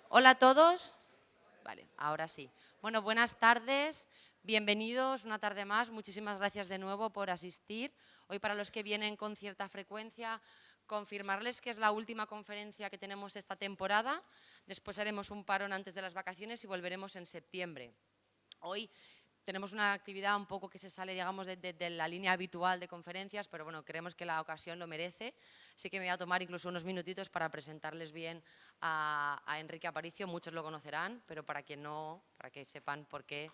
Hola a todos. Vale, ahora sí. Bueno, buenas tardes. Bienvenidos una tarde más. Muchísimas gracias de nuevo por asistir. Hoy, para los que vienen con cierta frecuencia, confirmarles que es la última conferencia que tenemos esta temporada. Después haremos un parón antes de las vacaciones y volveremos en septiembre. Hoy tenemos una actividad un poco que se sale, digamos, de la línea habitual de conferencias, pero bueno, creemos que la ocasión lo merece. Así que me voy a tomar incluso unos minutitos para presentarles bien a Enrique Aparicio. Muchos lo conocerán, pero para quien no, para que sepan por qué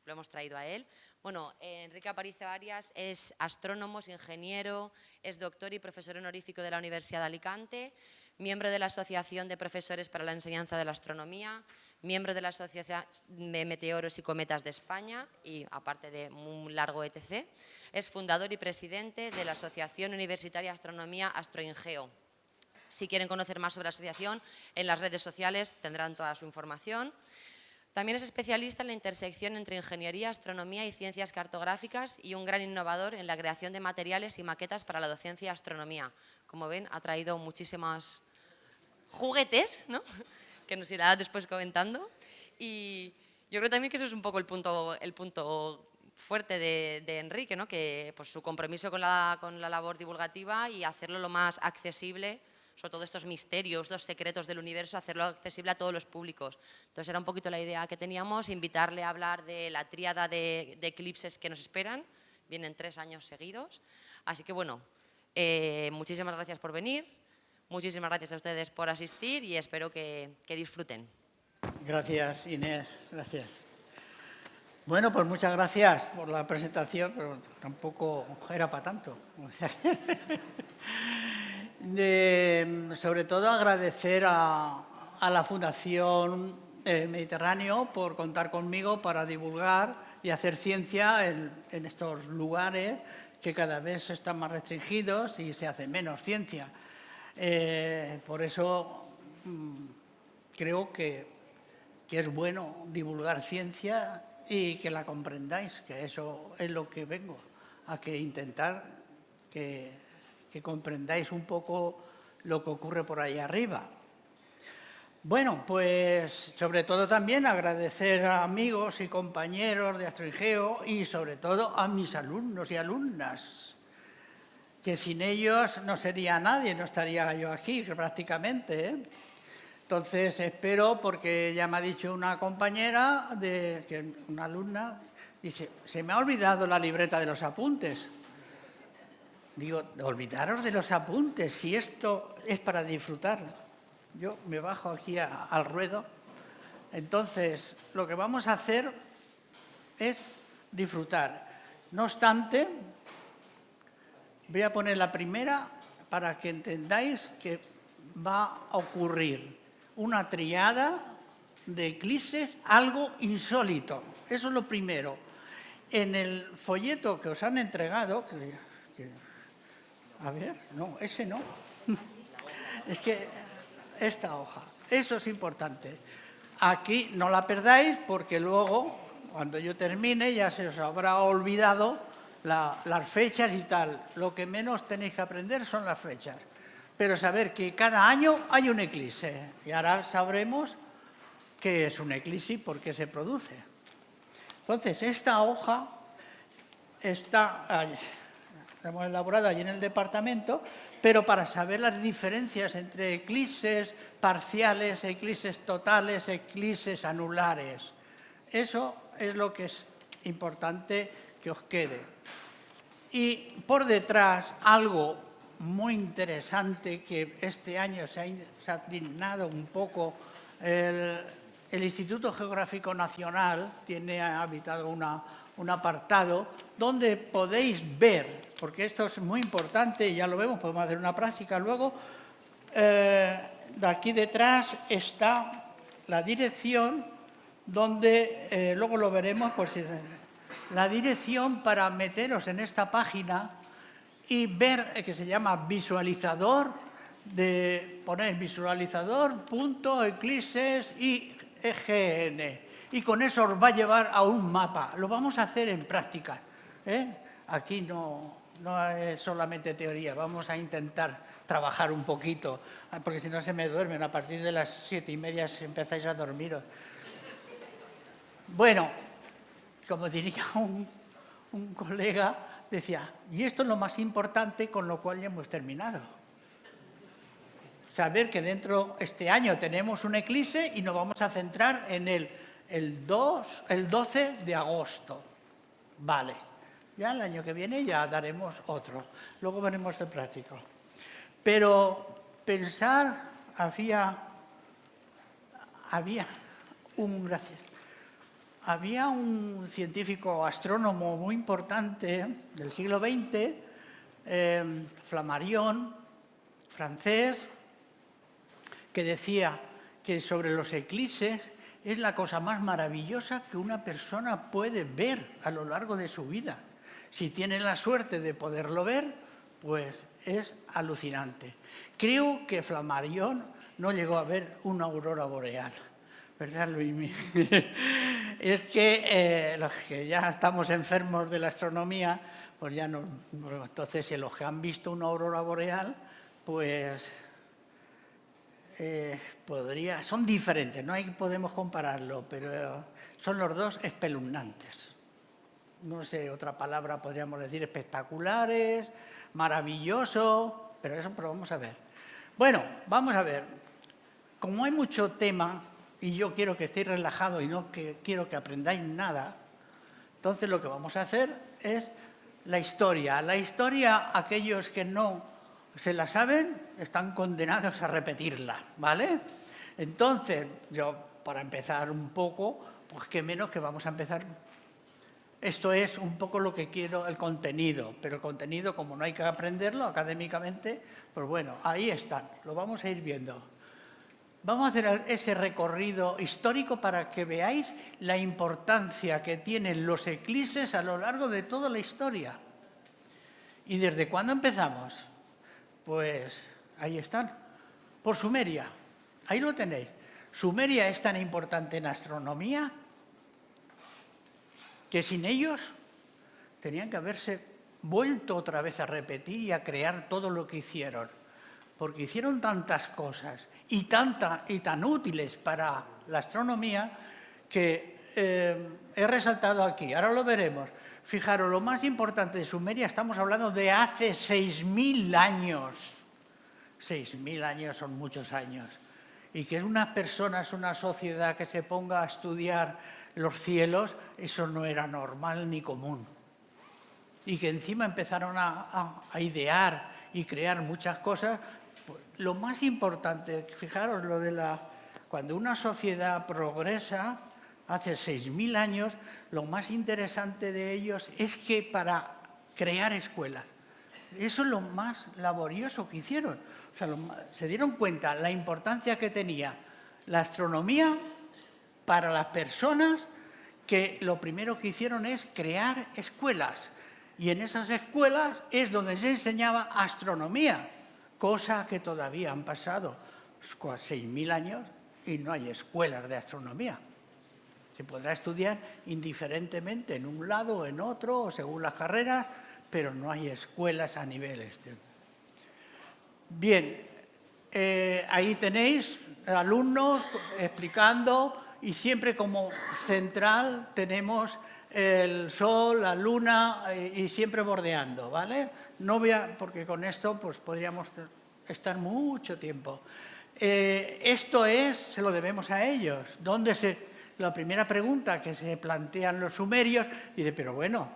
lo hemos traído a él. Bueno, Enrique Aparicio Arias es astrónomo, es ingeniero, es doctor y profesor honorífico de la Universidad de Alicante, miembro de la Asociación de Profesores para la Enseñanza de la Astronomía, miembro de la Sociedad de Meteoros y Cometas de España y, aparte de un largo etc., es fundador y presidente de la Asociación Universitaria de Astronomía Astroingeo. Si quieren conocer más sobre la asociación, en las redes sociales tendrán toda su información. También es especialista en la intersección entre ingeniería, astronomía y ciencias cartográficas y un gran innovador en la creación de materiales y maquetas para la docencia y astronomía. Como ven, ha traído muchísimos juguetes, ¿no?, que nos irá después comentando. Y yo creo también que eso es un poco el punto fuerte de Enrique, ¿no?, que pues, su compromiso con la labor divulgativa y hacerlo lo más accesible, sobre todo estos misterios, los secretos del universo, hacerlo accesible a todos los públicos. Entonces era un poquito la idea que teníamos, invitarle a hablar de la tríada de eclipses que nos esperan. Vienen 3 años seguidos. Así que bueno, muchísimas gracias por venir, muchísimas gracias a ustedes por asistir y espero que disfruten. Gracias, Inés, gracias. Bueno, pues muchas gracias por la presentación, pero tampoco era para tanto. Sobre todo agradecer a la Fundación Mediterráneo por contar conmigo para divulgar y hacer ciencia en estos lugares que cada vez están más restringidos y se hace menos ciencia. Por eso creo que es bueno divulgar ciencia y que la comprendáis, que eso es lo que vengo, a que intentar que comprendáis un poco lo que ocurre por ahí arriba. Bueno, pues sobre todo también agradecer a amigos y compañeros de Astroingeo y sobre todo a mis alumnos y alumnas, que sin ellos no sería nadie, no estaría yo aquí prácticamente, ¿eh? Entonces espero, porque ya me ha dicho una compañera, una alumna, dice, se me ha olvidado la libreta de los apuntes. Digo, olvidaros de los apuntes, si esto es para disfrutar. Yo me bajo aquí al ruedo. Entonces, lo que vamos a hacer es disfrutar. No obstante, voy a poner la primera para que entendáis que va a ocurrir una triada de eclipses, algo insólito. Eso es lo primero. En el folleto que os han entregado, a ver, no, ese no. Es que esta hoja, eso es importante. Aquí no la perdáis porque luego, cuando yo termine, ya se os habrá olvidado las fechas y tal. Lo que menos tenéis que aprender son las fechas. Pero saber que cada año hay un eclipse. Y ahora sabremos qué es un eclipse y por qué se produce. Entonces, esta hoja está hemos elaborado allí en el departamento, pero para saber las diferencias entre eclipses parciales, eclipses totales, eclipses anulares. Eso es lo que es importante que os quede. Y por detrás, algo muy interesante que este año se ha dignado un poco, el Instituto Geográfico Nacional tiene habilitado un apartado donde podéis ver, porque esto es muy importante y ya lo vemos, podemos hacer una práctica luego, de aquí detrás está la dirección donde, luego lo veremos, pues la dirección para meteros en esta página y ver, que se llama visualizador, poner visualizador.eclipses IGN. Y con eso os va a llevar a un mapa. Lo vamos a hacer en práctica, ¿eh? Aquí no no es solamente teoría, vamos a intentar trabajar un poquito, porque si no se me duermen, a partir de las 7:30 empezáis a dormiros. Bueno, como diría un colega, decía, y esto es lo más importante, con lo cual ya hemos terminado. Saber que dentro este año tenemos un eclipse y nos vamos a centrar en el 12 de agosto. Vale, ya el año que viene ya daremos otro, luego veremos el práctico. Pero pensar, había un científico astrónomo muy importante del siglo XX, Flammarion, francés, que decía que sobre los eclipses es la cosa más maravillosa que una persona puede ver a lo largo de su vida. Si tiene la suerte de poderlo ver, pues es alucinante. Creo que Flammarion no llegó a ver una aurora boreal, ¿verdad, Luis? Es que los que ya estamos enfermos de la astronomía, pues ya no. Entonces, si los que han visto una aurora boreal, pues son diferentes, no podemos compararlo, pero son los dos espeluznantes. No sé, otra palabra podríamos decir espectaculares, maravillosos, pero vamos a ver. Bueno, vamos a ver. Como hay mucho tema y yo quiero que estéis relajados y no quiero que aprendáis nada, entonces lo que vamos a hacer es la historia. La historia, aquellos que no se la saben, están condenados a repetirla, ¿vale? Entonces, yo, para empezar un poco, pues qué menos que vamos a empezar. Esto es un poco lo que quiero, el contenido, pero el contenido, como no hay que aprenderlo académicamente, pues bueno, ahí están, lo vamos a ir viendo. Vamos a hacer ese recorrido histórico para que veáis la importancia que tienen los eclipses a lo largo de toda la historia. ¿Y desde cuándo empezamos? Pues ahí están, por Sumeria, ahí lo tenéis. Sumeria es tan importante en astronomía que sin ellos tenían que haberse vuelto otra vez a repetir y a crear todo lo que hicieron, porque hicieron tantas cosas y tan útiles para la astronomía que he resaltado aquí, ahora lo veremos. Fijaros, lo más importante de Sumeria, estamos hablando de hace 6.000 años. 6.000 años son muchos años. Y que unas personas, una sociedad que se ponga a estudiar los cielos, eso no era normal ni común. Y que encima empezaron a idear y crear muchas cosas. Pues, lo más importante, fijaros, cuando una sociedad progresa, hace 6.000 años, lo más interesante de ellos es que para crear escuelas, eso es lo más laborioso que hicieron. O sea, se dieron cuenta la importancia que tenía la astronomía para las personas, que lo primero que hicieron es crear escuelas. Y en esas escuelas es donde se enseñaba astronomía, cosa que todavía han pasado 6.000 años y no hay escuelas de astronomía. Se podrá estudiar indiferentemente en un lado o en otro, según las carreras, pero no hay escuelas a nivel este. Bien, ahí tenéis alumnos explicando y siempre como central tenemos el sol, la luna y siempre bordeando, ¿vale? No porque con esto pues podríamos estar mucho tiempo. Esto se lo debemos a ellos. La primera pregunta que se plantean los sumerios, dice, pero bueno,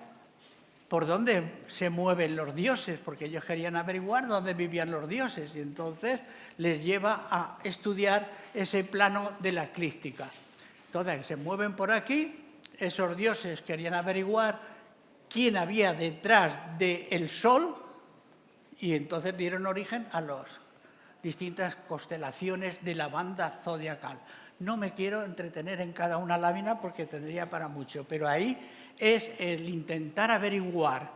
¿por dónde se mueven los dioses? Porque ellos querían averiguar dónde vivían los dioses y entonces les lleva a estudiar ese plano de la eclíptica. Entonces, se mueven por aquí, esos dioses querían averiguar quién había detrás del Sol y entonces dieron origen a las distintas constelaciones de la banda zodiacal. No me quiero entretener en cada una lámina porque tendría para mucho, pero ahí es el intentar averiguar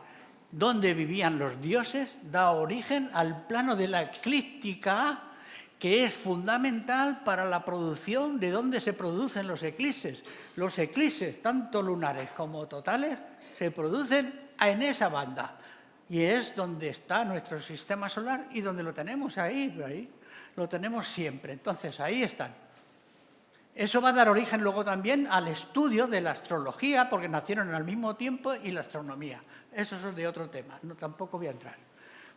dónde vivían los dioses, da origen al plano de la eclíptica, que es fundamental para la producción de dónde se producen los eclipses. Los eclipses, tanto lunares como totales, se producen en esa banda. Y es donde está nuestro sistema solar y donde lo tenemos ahí lo tenemos siempre. Entonces, ahí están. Eso va a dar origen luego también al estudio de la astrología, porque nacieron al mismo tiempo, y la astronomía. Eso es de otro tema, no, tampoco voy a entrar.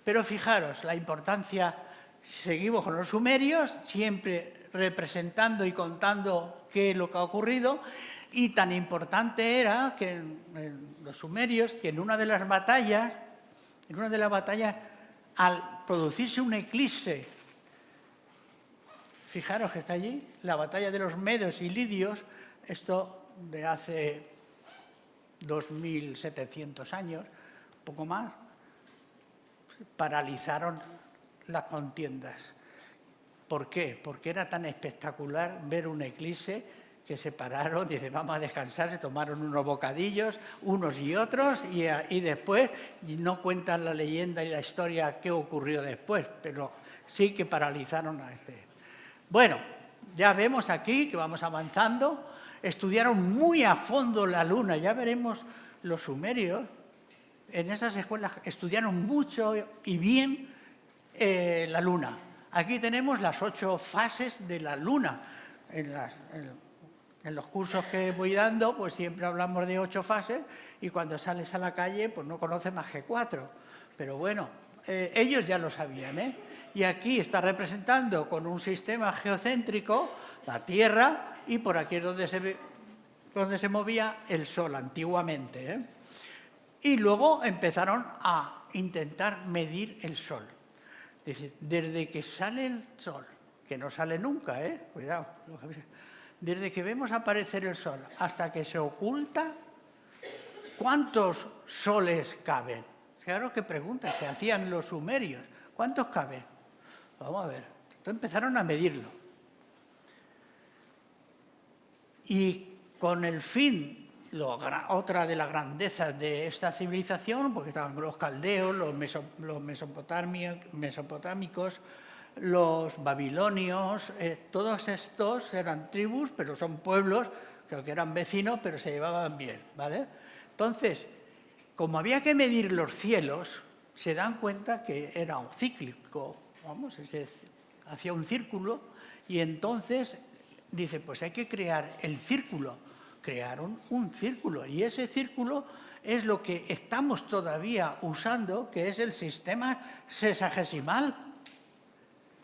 Pero fijaros la importancia, seguimos con los sumerios, siempre representando y contando qué es lo que ha ocurrido, y tan importante era que en los sumerios, que en una de las batallas, al producirse un eclipse, fijaros que está allí, la batalla de los medos y lidios, esto de hace 2700 años, poco más, paralizaron las contiendas. ¿Por qué? Porque era tan espectacular ver un eclipse que se pararon, dice, vamos a descansar, se tomaron unos bocadillos, unos y otros, y después no cuentan la leyenda y la historia qué ocurrió después, pero sí que paralizaron a este. Bueno, ya vemos aquí que vamos avanzando, estudiaron muy a fondo la luna, ya veremos los sumerios, en esas escuelas estudiaron mucho y bien la luna. Aquí tenemos las 8 fases de la luna. En los cursos que voy dando, pues siempre hablamos de 8 fases y cuando sales a la calle, pues no conoces más que 4. Pero bueno, ellos ya lo sabían, ¿eh? Y aquí está representando con un sistema geocéntrico la Tierra y por aquí es donde se movía el Sol antiguamente, ¿eh? Y luego empezaron a intentar medir el Sol. Es decir, desde que sale el Sol, que no sale nunca, cuidado, desde que vemos aparecer el Sol hasta que se oculta, ¿cuántos soles caben? Claro que pregunta, se hacían los sumerios. ¿Cuántos caben? Vamos a ver. Entonces empezaron a medirlo. Y con el fin, otra de las grandezas de esta civilización, porque estaban los caldeos, los mesopotámicos, los babilonios, todos estos eran tribus, pero son pueblos, creo que eran vecinos, pero se llevaban bien, ¿vale? Entonces, como había que medir los cielos, se dan cuenta que era un cíclico, vamos, se hacía un círculo, y entonces dice, pues hay que crear el círculo. Crearon un círculo, y ese círculo es lo que estamos todavía usando, que es el sistema sexagesimal.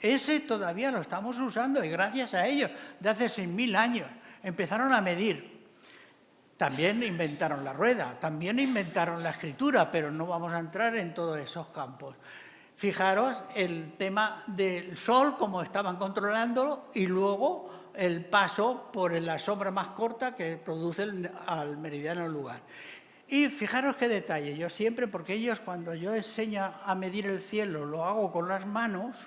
Ese todavía lo estamos usando, y gracias a ellos, de hace 6.000 años, empezaron a medir. También inventaron la rueda, también inventaron la escritura, pero no vamos a entrar en todos esos campos. Fijaros el tema del Sol, cómo estaban controlándolo, y luego el paso por la sombra más corta que produce al meridiano lugar. Y fijaros qué detalle, yo siempre, porque ellos cuando yo enseño a medir el cielo, lo hago con las manos.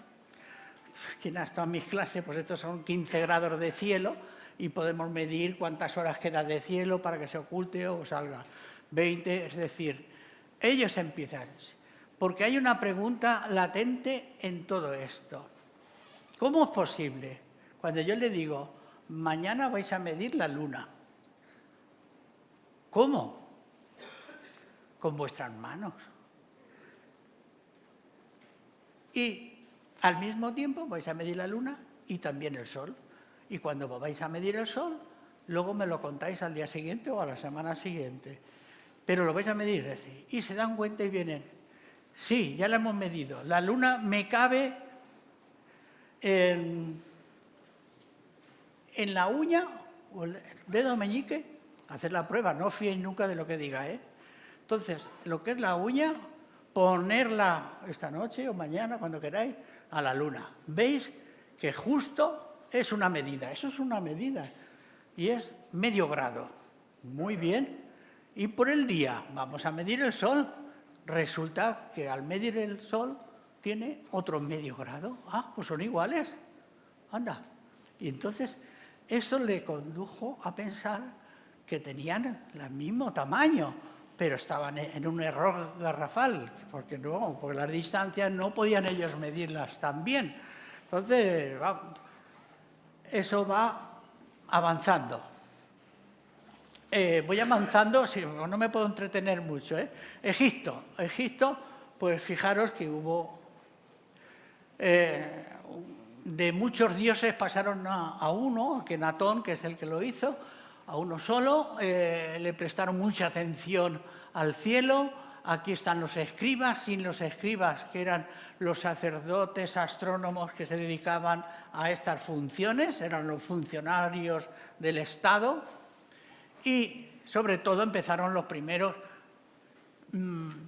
Quien ha estado en mis clases, pues estos son 15 grados de cielo y podemos medir cuántas horas queda de cielo para que se oculte o salga 20, es decir, ellos empiezan. Porque hay una pregunta latente en todo esto. ¿Cómo es posible? Cuando yo le digo, mañana vais a medir la luna. ¿Cómo? Con vuestras manos. Y al mismo tiempo vais a medir la luna y también el sol. Y cuando vais a medir el sol, luego me lo contáis al día siguiente o a la semana siguiente. Pero lo vais a medir así. Y se dan cuenta y vienen. Sí, ya la hemos medido. La luna me cabe en la uña o el dedo meñique. Hacer la prueba, no fiéis nunca de lo que diga, ¿eh? Entonces, lo que es la uña, ponerla esta noche o mañana, cuando queráis, a la luna. ¿Veis que justo es una medida? Eso es una medida. Y es medio grado. Muy bien. Y por el día, vamos a medir el sol. Resulta que al medir el sol tiene otro medio grado. Ah, pues son iguales. Anda. Y entonces, eso le condujo a pensar que tenían el mismo tamaño, pero estaban en un error garrafal, porque las distancias no podían ellos medirlas tan bien. Entonces, eso va avanzando. Voy avanzando, no me puedo entretener mucho, ¿eh? Egipto, pues fijaros que hubo, de muchos dioses pasaron a uno, a Kenatón, que es el que lo hizo, a uno solo, le prestaron mucha atención al cielo. Aquí están los escribas, sin los escribas, que eran los sacerdotes astrónomos que se dedicaban a estas funciones, eran los funcionarios del Estado, y sobre todo empezaron los primeros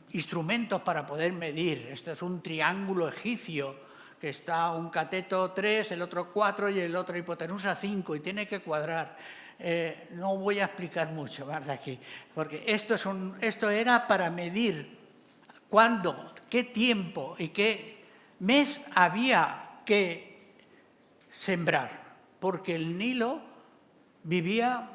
instrumentos para poder medir. Este es un triángulo egipcio, que está un cateto 3, el otro 4 y el otro hipotenusa 5, y tiene que cuadrar. No voy a explicar mucho más de aquí, porque esto era para medir cuándo, qué tiempo y qué mes había que sembrar, porque el Nilo vivía,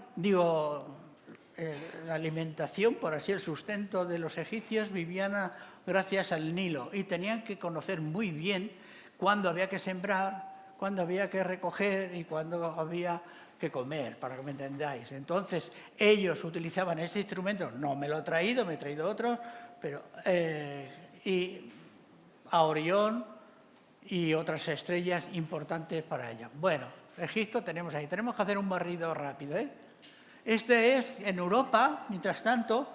la alimentación, por así el sustento de los egipcios vivían gracias al Nilo, y tenían que conocer muy bien cuándo había que sembrar, cuándo había que recoger y cuándo había que comer, para que me entendáis. Entonces, ellos utilizaban este instrumento, no me lo he traído, me he traído otro, pero y a Orión y otras estrellas importantes para ellos. Bueno, Egipto tenemos ahí. Tenemos que hacer un barrido rápido, ¿eh? Este es, en Europa, mientras tanto,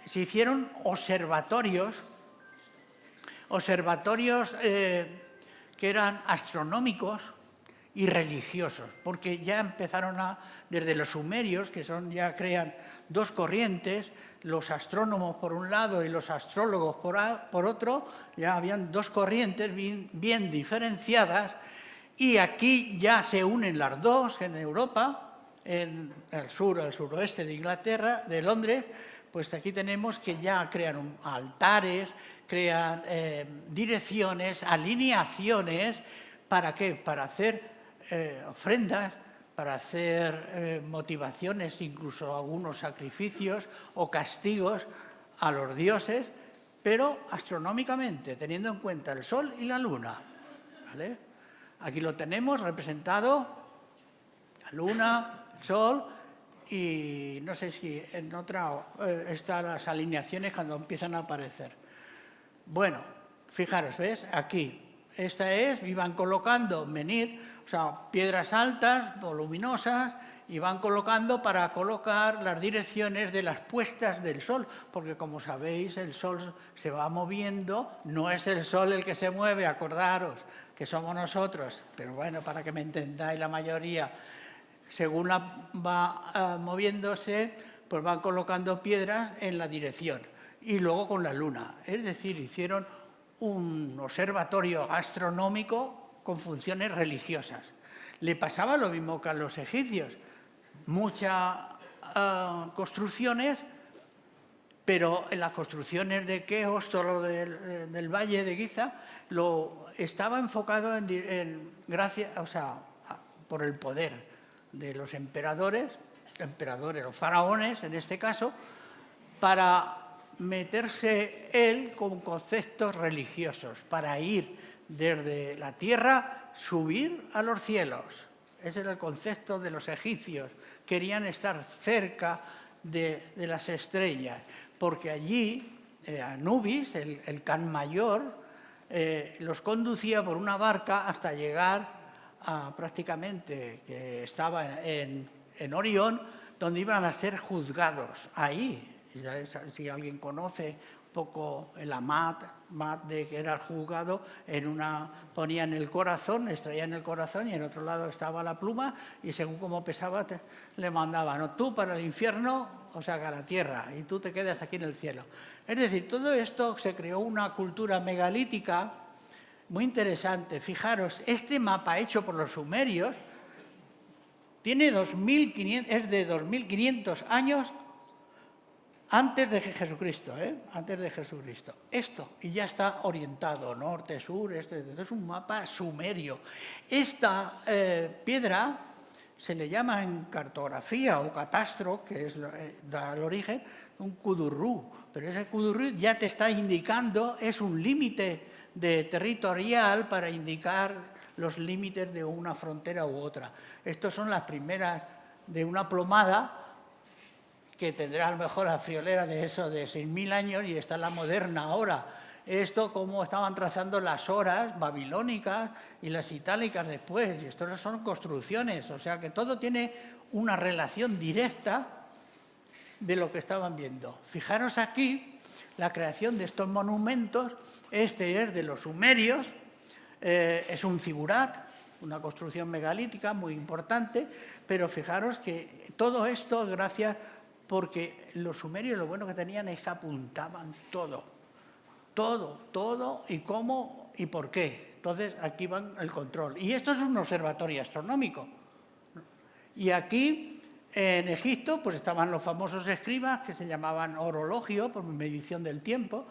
se hicieron observatorios que eran astronómicos y religiosos, porque ya empezaron desde los sumerios, que ya crean dos corrientes, los astrónomos por un lado y los astrólogos por otro, ya habían dos corrientes bien diferenciadas, y aquí ya se unen las dos en Europa, en el suroeste de Inglaterra, de Londres, pues aquí tenemos que ya crean altares, crean direcciones, alineaciones. ¿Para qué? Para hacer ofrendas, para hacer motivaciones, incluso algunos sacrificios o castigos a los dioses, pero astronómicamente, teniendo en cuenta el Sol y la Luna, ¿vale? Aquí lo tenemos representado, la Luna, el Sol, y no sé si en otra están las alineaciones cuando empiezan a aparecer. Bueno, fijaros, ¿ves? Aquí, iban colocando piedras altas, voluminosas, y van colocando para colocar las direcciones de las puestas del Sol, porque como sabéis el Sol se va moviendo, no es el Sol el que se mueve, acordaros que somos nosotros, pero bueno, para que me entendáis la mayoría, según va moviéndose, pues van colocando piedras en la dirección, y luego con la Luna, es decir, hicieron un observatorio astronómico con funciones religiosas. Le pasaba lo mismo que a los egipcios, muchas construcciones, pero en las construcciones de Keops, todo lo del valle de Giza, estaba enfocado por el poder de los emperadores o faraones en este caso, para meterse él con conceptos religiosos, para ir desde la tierra, subir a los cielos. Ese era el concepto de los egipcios. Querían estar cerca de las estrellas, porque allí Anubis, el Can Mayor, los conducía por una barca hasta llegar a prácticamente, que estaba en Orión, donde iban a ser juzgados ahí. Si alguien conoce un poco el Amat, que era el juzgado, ponía en el corazón, extraía en el corazón, y en otro lado estaba la pluma, y según cómo pesaba le mandaban, o tú para el infierno, o sea, a la tierra, y tú te quedas aquí en el cielo. Es decir, todo esto se creó una cultura megalítica muy interesante. Fijaros, este mapa hecho por los sumerios es de 2500 años antes de Jesucristo, antes de Jesucristo. Y ya está orientado, norte, sur, esto es un mapa sumerio. Esta piedra se le llama en cartografía o catastro, que da el origen, un kudurrú, pero ese kudurrú ya te está indicando, es un límite territorial para indicar los límites de una frontera u otra. Estos son las primeras de una plomada que tendrá a lo mejor la friolera de eso de 6.000 años y está la moderna ahora. Esto como estaban trazando las horas babilónicas y las itálicas después, y esto no son construcciones, o sea que todo tiene una relación directa de lo que estaban viendo. Fijaros aquí la creación de estos monumentos, este es de los sumerios, es un zigurat, una construcción megalítica muy importante, pero fijaros que todo esto gracias porque los sumerios lo bueno que tenían es que apuntaban todo, y cómo y por qué. Entonces aquí va el control. Y esto es un observatorio astronómico. Y aquí en Egipto pues estaban los famosos escribas que se llamaban orologio por medición del tiempo.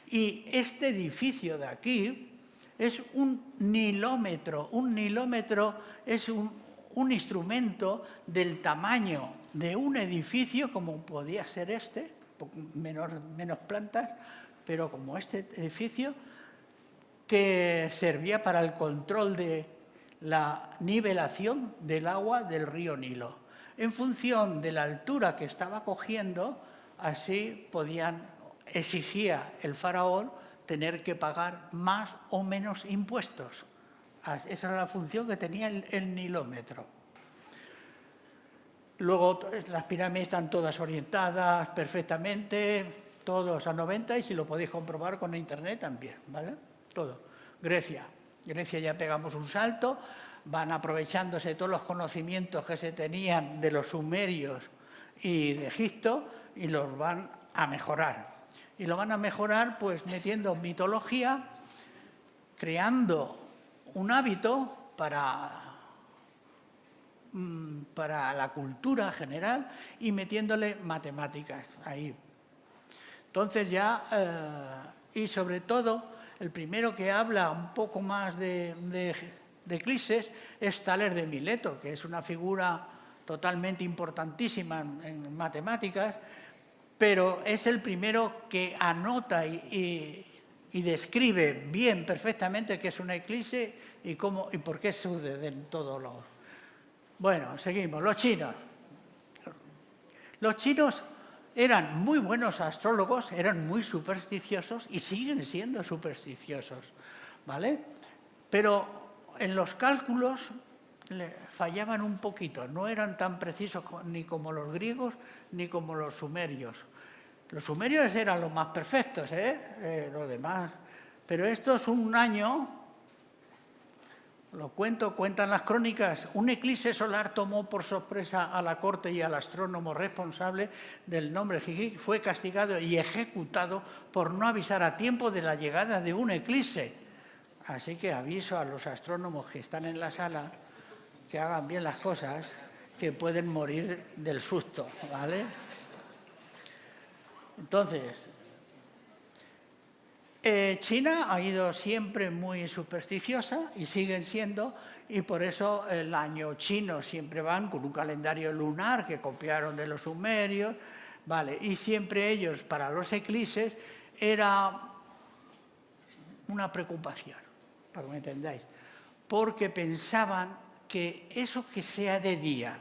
Y este edificio de aquí es un nilómetro. Un nilómetro es un instrumento del tamaño de un edificio, como podía ser este, menos plantas, pero como este edificio, que servía para el control de la nivelación del agua del río Nilo. En función de la altura que estaba cogiendo, así exigía el faraón tener que pagar más o menos impuestos. Esa era la función que tenía el nilómetro. Luego las pirámides están todas orientadas perfectamente, todos a 90, y si lo podéis comprobar con internet también, ¿vale? Todo. Grecia ya pegamos un salto, van aprovechándose todos los conocimientos que se tenían de los sumerios y de Egipto y los van a mejorar. Y lo van a mejorar pues metiendo mitología, creando un hábito para la cultura general y metiéndole matemáticas ahí. Entonces ya, y sobre todo, el primero que habla un poco más de Eclipses es Tales de Mileto, que es una figura totalmente importantísima en matemáticas, pero es el primero que anota y describe bien, perfectamente, qué es un eclipse y por qué suceden todos los... Bueno, seguimos. Los chinos. Los chinos eran muy buenos astrólogos, eran muy supersticiosos y siguen siendo supersticiosos, ¿vale? Pero en los cálculos fallaban un poquito, no eran tan precisos ni como los griegos ni como los sumerios. Los sumerios eran los más perfectos, los demás. Pero esto es un año, cuentan las crónicas, un eclipse solar tomó por sorpresa a la corte y al astrónomo responsable del nombre Jiji, fue castigado y ejecutado por no avisar a tiempo de la llegada de un eclipse. Así que aviso a los astrónomos que están en la sala que hagan bien las cosas, que pueden morir del susto, ¿vale? Entonces, China ha ido siempre muy supersticiosa y siguen siendo, y por eso el año chino siempre van con un calendario lunar que copiaron de los sumerios, ¿vale? Y siempre ellos, para los eclipses, era una preocupación, para que me entendáis, porque pensaban que eso que sea de día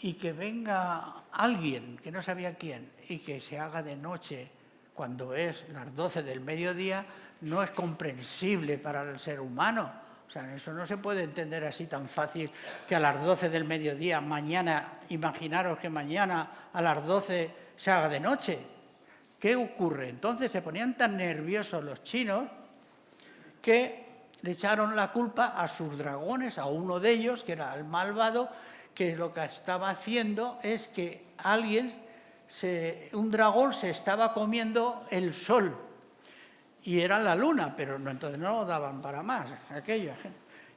y que venga alguien, que no sabía quién, y que se haga de noche cuando es las 12 del mediodía, no es comprensible para el ser humano. O sea, eso no se puede entender así tan fácil que a las 12 del mediodía, mañana, imaginaros que mañana a las 12 se haga de noche. ¿Qué ocurre? Entonces se ponían tan nerviosos los chinos que le echaron la culpa a sus dragones, a uno de ellos, que era el malvado, que lo que estaba haciendo es que un dragón se estaba comiendo el sol y era la luna, pero entonces no daban para más aquello.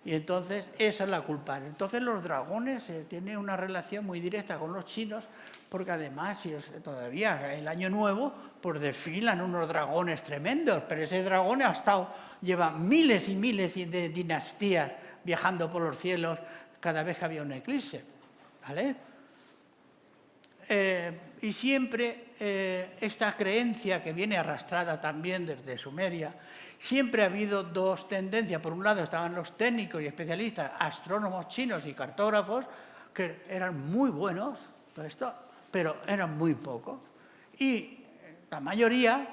Y entonces esa es la culpa. Entonces los dragones tienen una relación muy directa con los chinos, porque además todavía el año nuevo pues desfilan unos dragones tremendos, pero ese dragón lleva miles y miles de dinastías viajando por los cielos cada vez que había un eclipse, ¿vale? Y siempre esta creencia que viene arrastrada también desde Sumeria, siempre ha habido dos tendencias. Por un lado estaban los técnicos y especialistas, astrónomos chinos y cartógrafos, que eran muy buenos, todo esto, pero eran muy pocos. Y la mayoría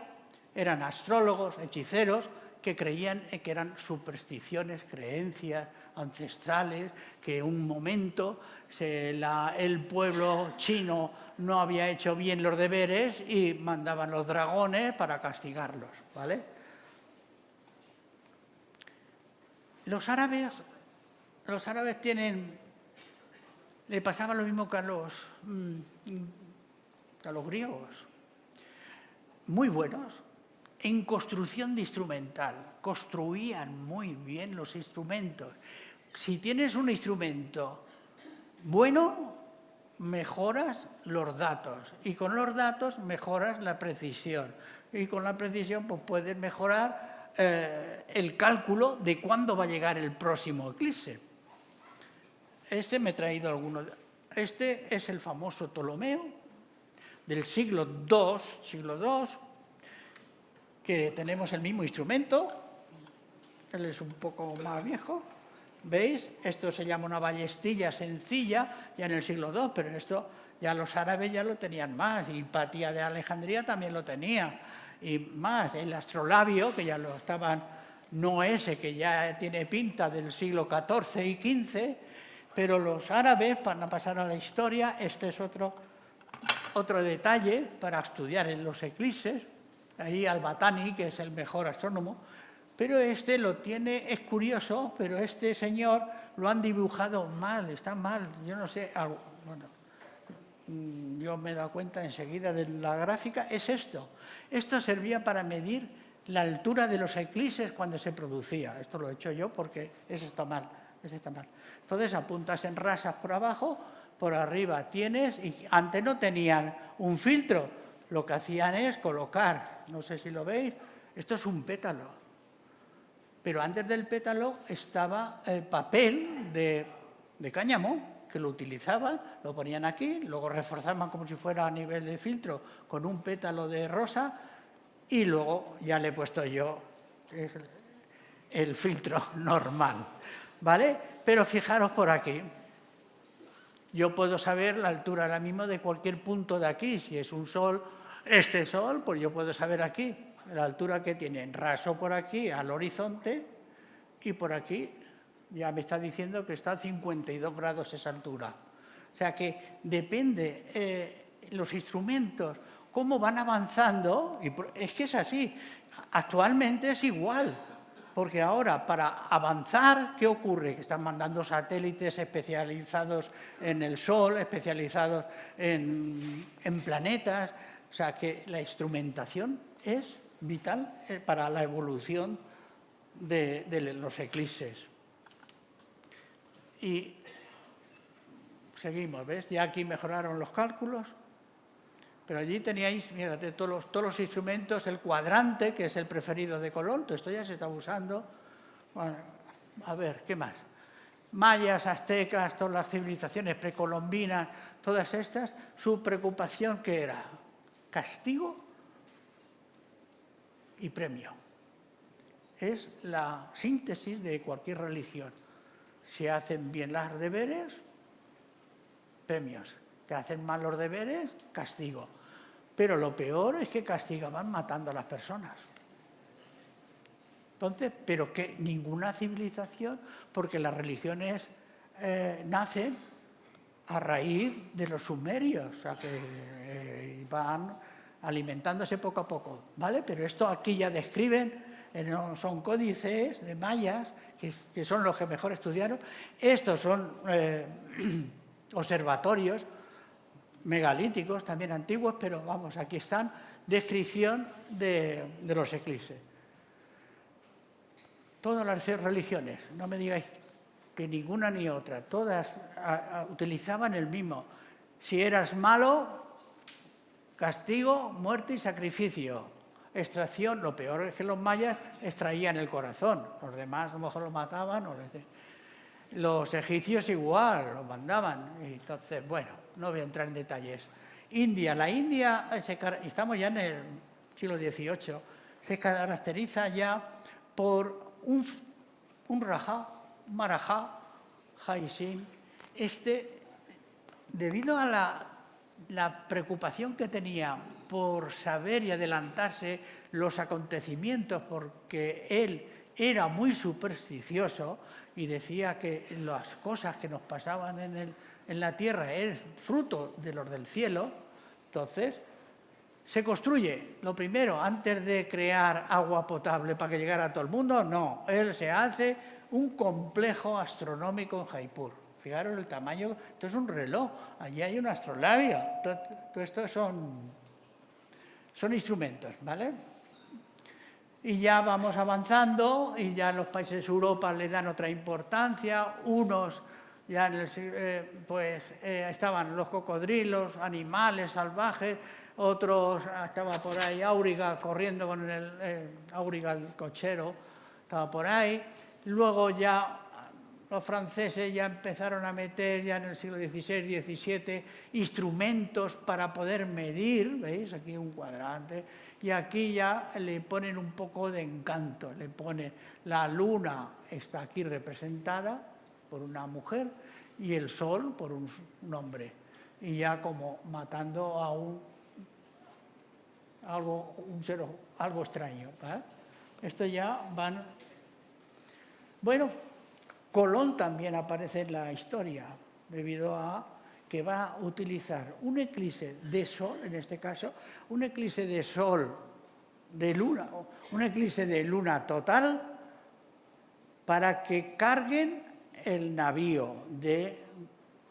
eran astrólogos, hechiceros, que creían que eran supersticiones, creencias ancestrales, que un momento el pueblo chino no había hecho bien los deberes y mandaban los dragones para castigarlos, ¿vale? Los árabes le pasaba lo mismo que a los griegos, muy buenos en construcción de instrumental, construían muy bien los instrumentos. Si tienes un instrumento bueno, mejoras los datos, y con los datos mejoras la precisión, y con la precisión pues puedes mejorar el cálculo de cuándo va a llegar el próximo eclipse. Me he traído algunos. Este es el famoso Ptolomeo, del siglo II, que tenemos el mismo instrumento. Él es un poco más viejo. ¿Veis? Esto se llama una ballestilla sencilla, ya en el siglo II, pero esto ya los árabes ya lo tenían más, y Hipatía de Alejandría también lo tenía, y más, el astrolabio, que ya lo estaban, no ese, que ya tiene pinta del siglo XIV y XV, pero los árabes, para pasar a la historia, este es otro detalle para estudiar en los eclipses. Ahí Al-Batani, que es el mejor astrónomo, pero este lo tiene, es curioso, pero este señor lo han dibujado mal, está mal, yo no sé, bueno, yo me he dado cuenta enseguida de la gráfica, es esto. Esto servía para medir la altura de los eclipses cuando se producía. Esto lo he hecho yo porque ese está mal, ese está mal. Entonces apuntas en rasas por abajo, por arriba tienes, y antes no tenían un filtro, lo que hacían es colocar, no sé si lo veis, esto es un pétalo. Pero antes del pétalo estaba el papel de cáñamo, que lo utilizaban, lo ponían aquí, luego reforzaban como si fuera a nivel de filtro con un pétalo de rosa, y luego ya le he puesto yo el filtro normal, ¿vale? Pero fijaros por aquí. Yo puedo saber la altura ahora mismo de cualquier punto de aquí. Si es un sol, este sol, pues yo puedo saber aquí la altura que tiene. Raso por aquí al horizonte, y por aquí ya me está diciendo que está a 52 grados esa altura. O sea que depende los instrumentos, cómo van avanzando, y es que es así. Actualmente es igual. Porque ahora, para avanzar, ¿qué ocurre? Que están mandando satélites especializados en el Sol, especializados en planetas. O sea, que la instrumentación es vital para la evolución de los eclipses. Y seguimos, ¿ves? Ya aquí mejoraron los cálculos. Pero allí teníais, mírate, todos los instrumentos, el cuadrante, que es el preferido de Colón, todo esto ya se está usando. Bueno, a ver, ¿qué más? Mayas, aztecas, todas las civilizaciones precolombinas, todas estas, su preocupación, ¿qué era? Castigo y premio. Es la síntesis de cualquier religión. Si hacen bien los deberes, premios. Si hacen mal los deberes, castigo. Pero lo peor es que castigaban matando a las personas. Entonces, pero que ninguna civilización, porque las religiones nacen a raíz de los sumerios, o sea que van alimentándose poco a poco, ¿vale? Pero esto aquí ya describen, son códices de mayas, que son los que mejor estudiaron. Estos son observatorios megalíticos, también antiguos, pero vamos, aquí están, descripción de los eclipses. Todas las religiones, no me digáis que ninguna ni otra, todas utilizaban el mismo. Si eras malo, castigo, muerte y sacrificio. Extracción, lo peor es que los mayas extraían el corazón, los demás a lo mejor lo mataban. Los egipcios igual, los mandaban. Entonces, bueno, no voy a entrar en detalles. La India, estamos ya en el siglo XVIII, se caracteriza ya por un rajá, un marajá, Jai Singh. Debido a la preocupación que tenía por saber y adelantarse los acontecimientos, porque él era muy supersticioso y decía que las cosas que nos pasaban en la tierra eran fruto de los del cielo. Entonces, se construye, lo primero, antes de crear agua potable para que llegara a todo el mundo, no, él se hace un complejo astronómico en Jaipur. Fijaros el tamaño, esto es un reloj, allí hay un astrolabio, todo esto son instrumentos, ¿vale? Y ya vamos avanzando y ya los países de Europa le dan otra importancia, unos ya estaban los cocodrilos, animales salvajes, otros, estaba por ahí Auriga corriendo con Auriga el cochero, estaba por ahí. Luego ya los franceses ya empezaron a meter ya en el siglo XVI, XVII instrumentos para poder medir, ¿veis? Aquí un cuadrante, y aquí ya le ponen un poco de encanto, le ponen la luna, está aquí representada por una mujer, y el sol por un hombre, y ya como matando a algo extraño, ¿eh? Esto ya van... Bueno, Colón también aparece en la historia, debido a que va a utilizar un eclipse de sol, en este caso, un eclipse de sol, de luna, un eclipse de luna total, para que carguen el navío de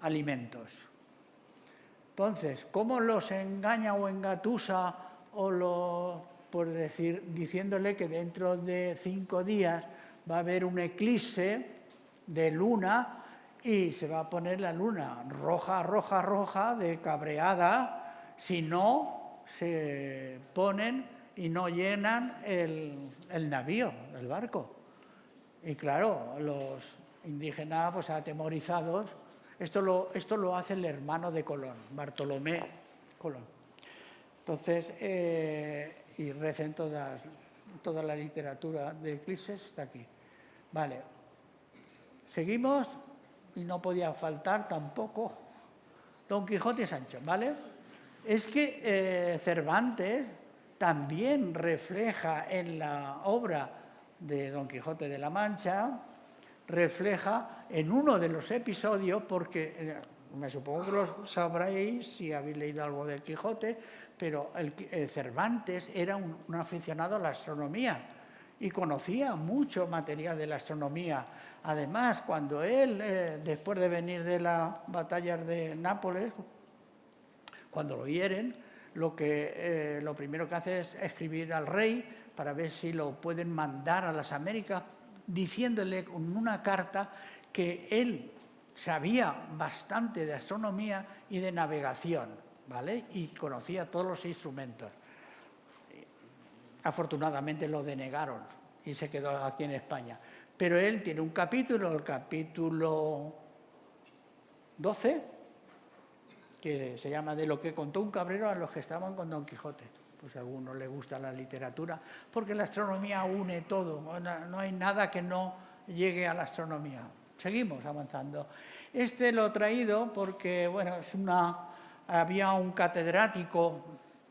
alimentos. Entonces, ¿cómo los engaña o engatusa diciéndole que dentro de 5 días va a haber un eclipse de luna y se va a poner la luna roja, roja, roja, de cabreada, si no se ponen y no llenan el navío, el barco? Y claro, los indígenas pues atemorizados, esto lo hace el hermano de Colón, Bartolomé Colón. Entonces, y recen toda la literatura de eclipses, está aquí. Vale. Seguimos, y no podía faltar tampoco Don Quijote y Sancho, ¿vale? Es que Cervantes también refleja en la obra de Don Quijote de la Mancha, refleja en uno de los episodios, porque me supongo que lo sabréis si habéis leído algo del Quijote, pero Cervantes era un aficionado a la astronomía y conocía mucho material de la astronomía. Además, cuando él, después de venir de las batallas de Nápoles, cuando lo hieren, lo primero que hace es escribir al rey para ver si lo pueden mandar a las Américas, diciéndole con una carta que él sabía bastante de astronomía y de navegación, ¿vale? Y conocía todos los instrumentos. Afortunadamente lo denegaron y se quedó aquí en España. Pero él tiene un capítulo, el capítulo 12, que se llama De lo que contó un cabrero a los que estaban con Don Quijote. Pues a algunos les gusta la literatura, porque la astronomía une todo, no hay nada que no llegue a la astronomía. Seguimos avanzando. Este lo he traído porque, bueno, había un catedrático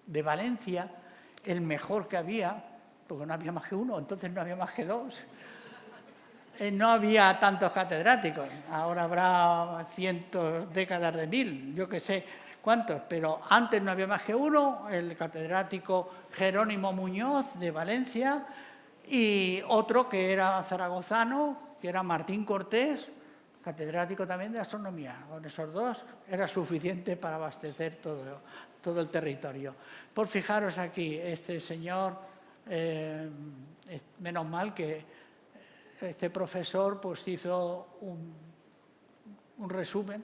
de Valencia, el mejor que había, porque no había más que uno, entonces no había más que dos. No había tantos catedráticos, ahora habrá cientos, décadas de 1000, yo qué sé cuántos, pero antes no había más que uno, el catedrático Jerónimo Muñoz de Valencia, y otro que era zaragozano, que era Martín Cortés, catedrático también de astronomía. Con esos dos era suficiente para abastecer todo el territorio. Por fijaros aquí, este señor, menos mal que este profesor pues hizo un resumen.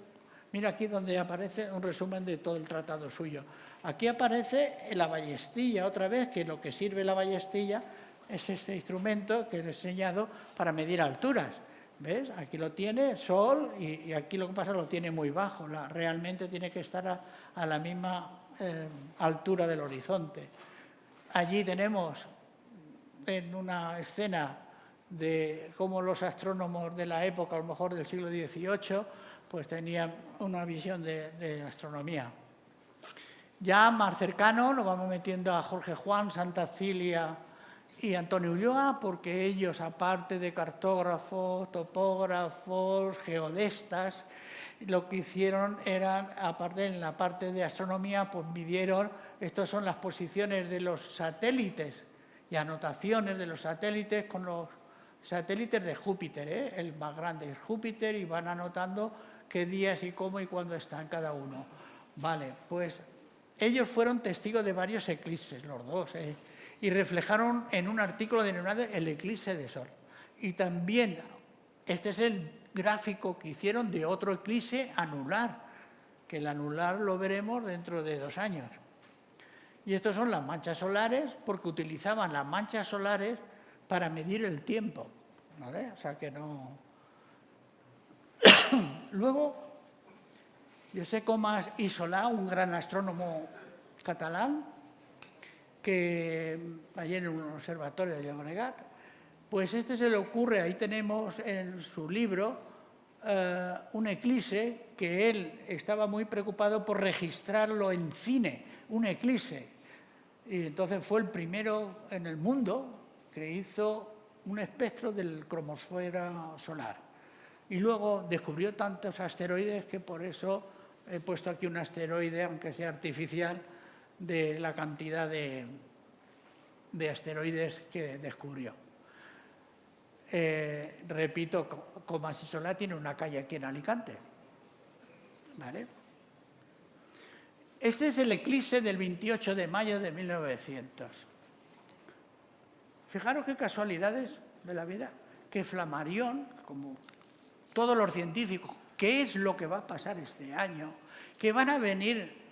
Mira aquí donde aparece un resumen de todo el tratado suyo. Aquí aparece la ballestilla otra vez, que lo que sirve la ballestilla es este instrumento que he enseñado para medir alturas. ¿Ves? Aquí lo tiene, sol, y aquí lo que pasa lo tiene muy bajo. Realmente tiene que estar a la misma altura del horizonte. Allí tenemos en una escena de cómo los astrónomos de la época, a lo mejor del siglo XVIII, pues tenían una visión de astronomía. Ya más cercano nos vamos metiendo a Jorge Juan, Santa Cilia y Antonio Ulloa, porque ellos, aparte de cartógrafos, topógrafos, geodestas, lo que hicieron eran, aparte en la parte de astronomía, pues midieron, estas son las posiciones de los satélites y anotaciones de los satélites con los satélites de Júpiter, ¿eh? El más grande es Júpiter y van anotando qué días y cómo y cuándo están cada uno. Vale, pues ellos fueron testigos de varios eclipses, los dos, y reflejaron en un artículo denominado el eclipse de Sol. Y también, este es el gráfico que hicieron de otro eclipse anular, que el anular lo veremos dentro de 2 años. Y estos son las manchas solares, porque utilizaban las manchas solares para medir el tiempo, ¿vale? O sea que no... Luego, Josep Comas i Solà, un gran astrónomo catalán, que allí en un observatorio de Llobregat, pues se le ocurre, ahí tenemos en su libro, un eclipse que él estaba muy preocupado por registrarlo en cine, un eclipse. Y entonces fue el primero en el mundo que hizo un espectro del cromosfera solar. Y luego descubrió tantos asteroides que por eso he puesto aquí un asteroide, aunque sea artificial, de la cantidad de asteroides que descubrió. Repito, Comas i Solà tiene una calle aquí en Alicante, ¿vale? Este es el eclipse del 28 de mayo de 1900. Fijaros qué casualidades de la vida, que Flammarion, como todos los científicos, ¿qué es lo que va a pasar este año? Que van a venir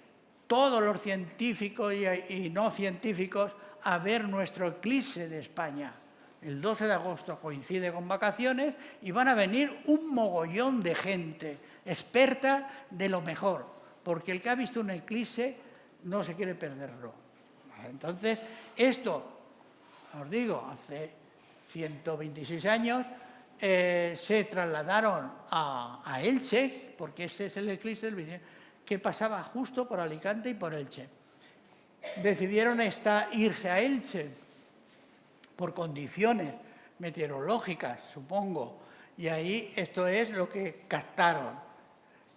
todos los científicos y no científicos a ver nuestro eclipse de España. El 12 de agosto coincide con vacaciones y van a venir un mogollón de gente experta de lo mejor, porque el que ha visto un eclipse no se quiere perderlo. Entonces, esto, os digo, hace 126 años, se trasladaron a Elche, porque ese es el eclipse que pasaba justo por Alicante y por Elche. Decidieron irse a Elche por condiciones meteorológicas, supongo, y ahí esto es lo que captaron.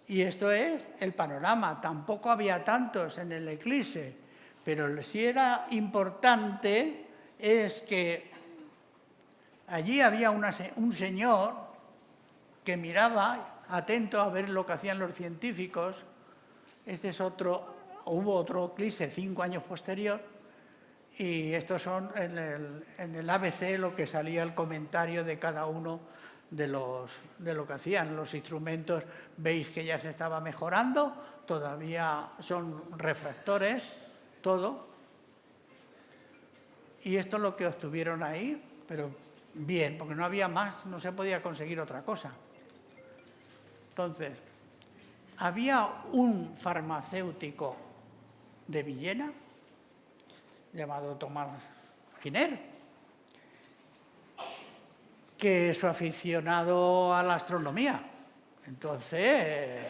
Y esto es el panorama. Tampoco había tantos en el eclipse, pero sí era importante es que allí había un señor que miraba atento a ver lo que hacían los científicos. Este es otro, hubo otro eclipse 5 años posterior, y estos son en el ABC lo que salía el comentario de cada uno de lo que hacían. Los instrumentos, veis que ya se estaba mejorando, todavía son refractores, todo. Y esto es lo que obtuvieron ahí, pero bien, porque no había más, no se podía conseguir otra cosa. Entonces, había un farmacéutico de Villena, llamado Tomás Giner, que es aficionado a la astronomía. Entonces,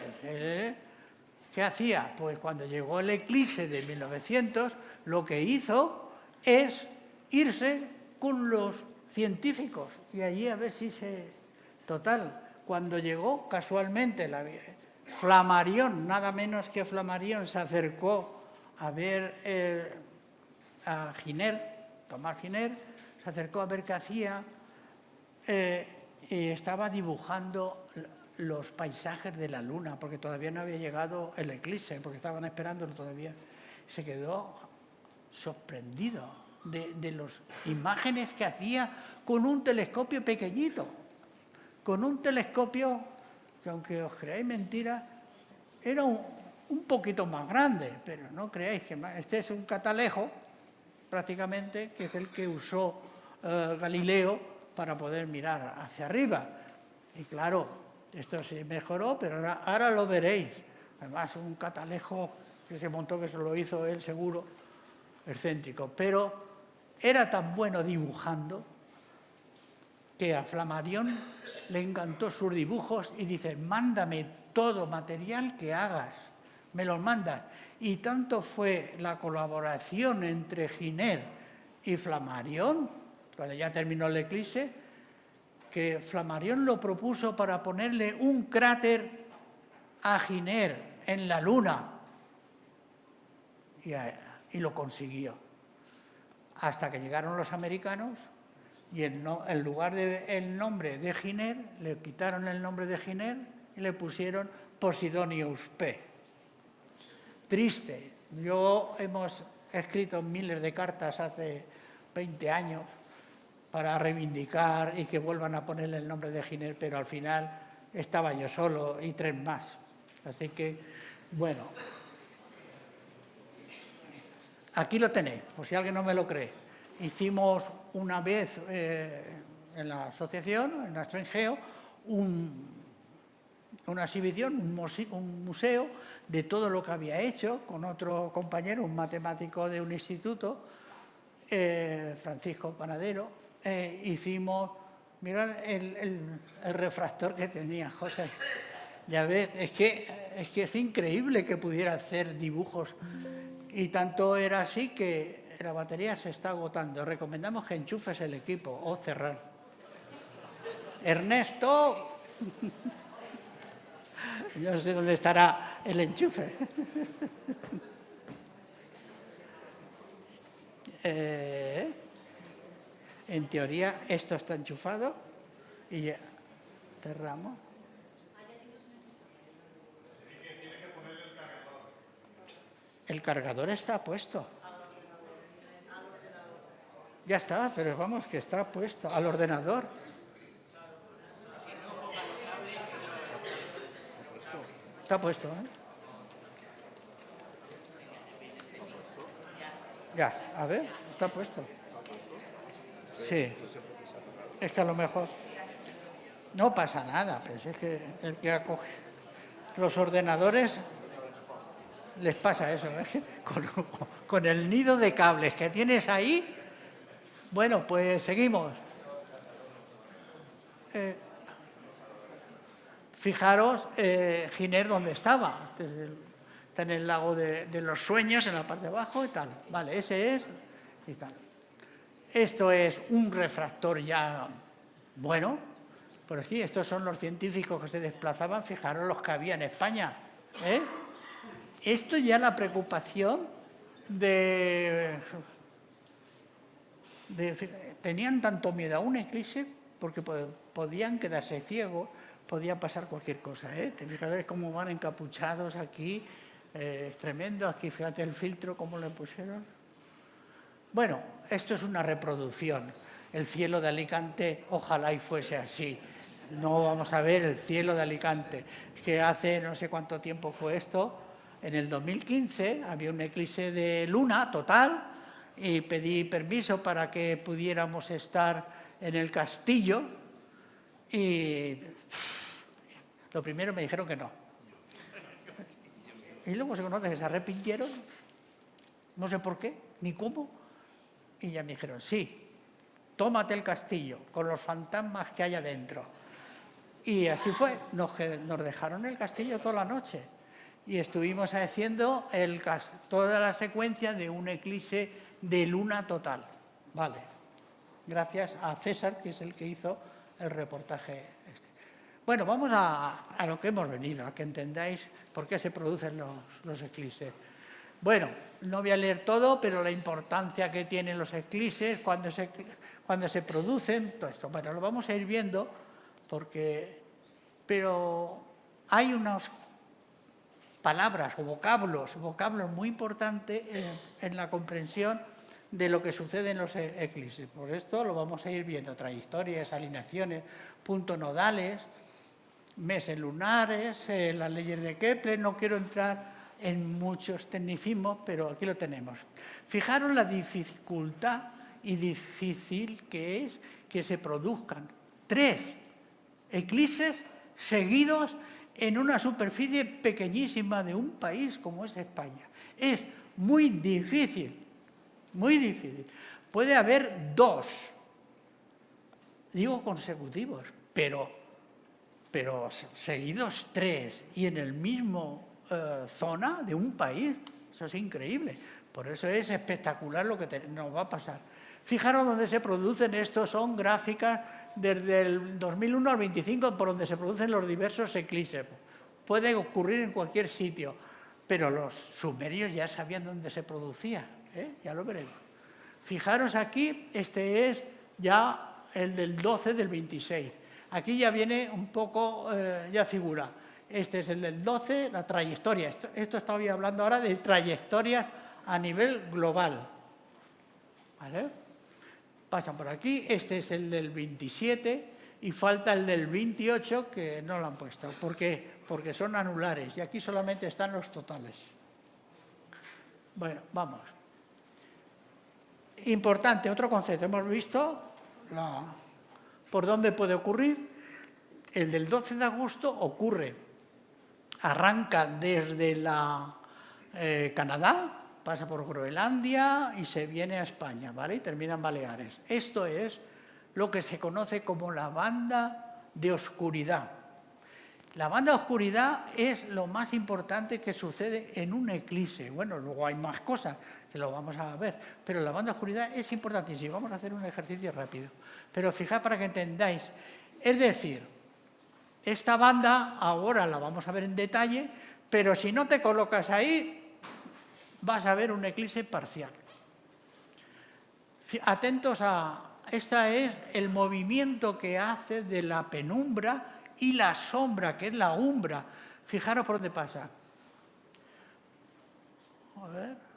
¿qué hacía? Pues cuando llegó el eclipse de 1900, lo que hizo es irse con los científicos y allí a ver si se... Total, cuando llegó casualmente Flammarion, nada menos que Flammarion, se acercó a ver a Giner, Tomás Giner, se acercó a ver qué hacía y estaba dibujando los paisajes de la Luna, porque todavía no había llegado el eclipse, porque estaban esperándolo todavía. Se quedó sorprendido de las imágenes que hacía con un telescopio pequeñito, con un telescopio que, aunque os creáis mentira, era un poquito más grande, pero no creáis que este es un catalejo, prácticamente, que es el que usó Galileo para poder mirar hacia arriba. Y claro, esto se mejoró, pero ahora lo veréis. Además, un catalejo que se montó, que se lo hizo él seguro, excéntrico. Pero era tan bueno dibujando que a Flammarion le encantó sus dibujos y dice: mándame todo material que hagas, me los mandas. Y tanto fue la colaboración entre Giner y Flammarion, cuando ya terminó el eclipse, que Flammarion lo propuso para ponerle un cráter a Giner en la Luna. Y lo consiguió. Hasta que llegaron los americanos y en lugar del nombre de Giner, le quitaron el nombre de Giner y le pusieron Posidonius P. Triste. Hemos escrito miles de cartas hace 20 años para reivindicar y que vuelvan a ponerle el nombre de Giner, pero al final estaba yo solo y 3 más. Así que, bueno, aquí lo tenéis, por si alguien no me lo cree. Hicimos una vez en la asociación, en Astrengeo, una exhibición, un museo de todo lo que había hecho con otro compañero, un matemático de un instituto, Francisco Panadero. Hicimos, mirad el refractor que tenía José. Ya ves, es que es increíble que pudiera hacer dibujos. Y tanto era así que la batería se está agotando. Recomendamos que enchufes el equipo o cerrar. Ernesto, yo no sé dónde estará el enchufe. En teoría esto está enchufado y ya cerramos. El cargador está puesto. Ya está, pero vamos, que está puesto al ordenador. Está puesto, ¿eh? Ya, a ver, está puesto. Sí. Es que a lo mejor no pasa nada, pero es que el que acoge los ordenadores les pasa eso, ¿eh? Con el nido de cables que tienes ahí. Bueno, pues seguimos. Fijaros, Giner, ¿dónde estaba? Está en el lago de los sueños, en la parte de abajo y tal. Vale, ese es y tal. Esto es un refractor ya bueno. Pero sí, estos son los científicos que se desplazaban. Fijaros los que había en España. Esto ya la preocupación tenían tanto miedo a un eclipse porque podían quedarse ciegos, podía pasar cualquier cosa. Fíjate cómo van encapuchados aquí, es tremendo. Aquí fíjate el filtro, cómo le pusieron. Bueno, esto es una reproducción. El cielo de Alicante, ojalá y fuese así. No vamos a ver el cielo de Alicante. Es que hace no sé cuánto tiempo fue esto. En el 2015 había un eclipse de luna total y pedí permiso para que pudiéramos estar en el castillo y lo primero me dijeron que no. Y luego se conoce que se arrepintieron, no sé por qué, ni cómo, y ya me dijeron, sí, tómate el castillo con los fantasmas que hay adentro. Y así fue, nos dejaron el castillo toda la noche. Y estuvimos haciendo toda la secuencia de un eclipse de luna total. Vale. Gracias a César, que es el que hizo el reportaje. Bueno, vamos a lo que hemos venido, a que entendáis por qué se producen los eclipses. Bueno, no voy a leer todo, pero la importancia que tienen los eclipses, cuando se producen, todo esto. Bueno, lo vamos a ir viendo, pero hay unas palabras o vocablos muy importantes en la comprensión de lo que sucede en los eclipses. Por esto lo vamos a ir viendo: trayectorias, alineaciones, puntos nodales, meses lunares, las leyes de Kepler. No quiero entrar en muchos tecnicismos, pero aquí lo tenemos. Fijaros la dificultad y difícil que es que se produzcan 3 eclipses seguidos en una superficie pequeñísima de un país como es España. Es muy difícil, muy difícil. Puede haber 2, digo consecutivos, pero seguidos 3 y en el mismo zona de un país. Eso es increíble. Por eso es espectacular lo que nos va a pasar. Fijaros dónde se producen estos, son gráficas desde el 2001 al 25, por donde se producen los diversos eclipses. Puede ocurrir en cualquier sitio, pero los sumerios ya sabían dónde se producía, ya lo veremos. Fijaros aquí, este es ya el del 12 del 26. Aquí ya viene un poco, ya figura. Este es el del 12, la trayectoria. Esto estaba hablando ahora de trayectorias a nivel global. ¿Vale? Pasan por aquí. Este es el del 27 y falta el del 28 que no lo han puesto. ¿Por qué? Porque son anulares y aquí solamente están los totales. Bueno, vamos. Importante, otro concepto. Hemos visto por dónde puede ocurrir. El del 12 de agosto arranca desde Canadá, pasa por Groenlandia y se viene a España, ¿vale? Y termina en Baleares. Esto es lo que se conoce como la banda de oscuridad. La banda de oscuridad es lo más importante que sucede en un eclipse. Bueno, luego hay más cosas que lo vamos a ver, pero la banda de oscuridad es importantísima. Vamos a hacer un ejercicio rápido. Pero fijad para que entendáis. Es decir, esta banda ahora la vamos a ver en detalle, pero si no te colocas ahí, vas a ver un eclipse parcial. Atentos a... Este es el movimiento que hace de la penumbra y la sombra, que es la umbra. Fijaros por dónde pasa. A ver.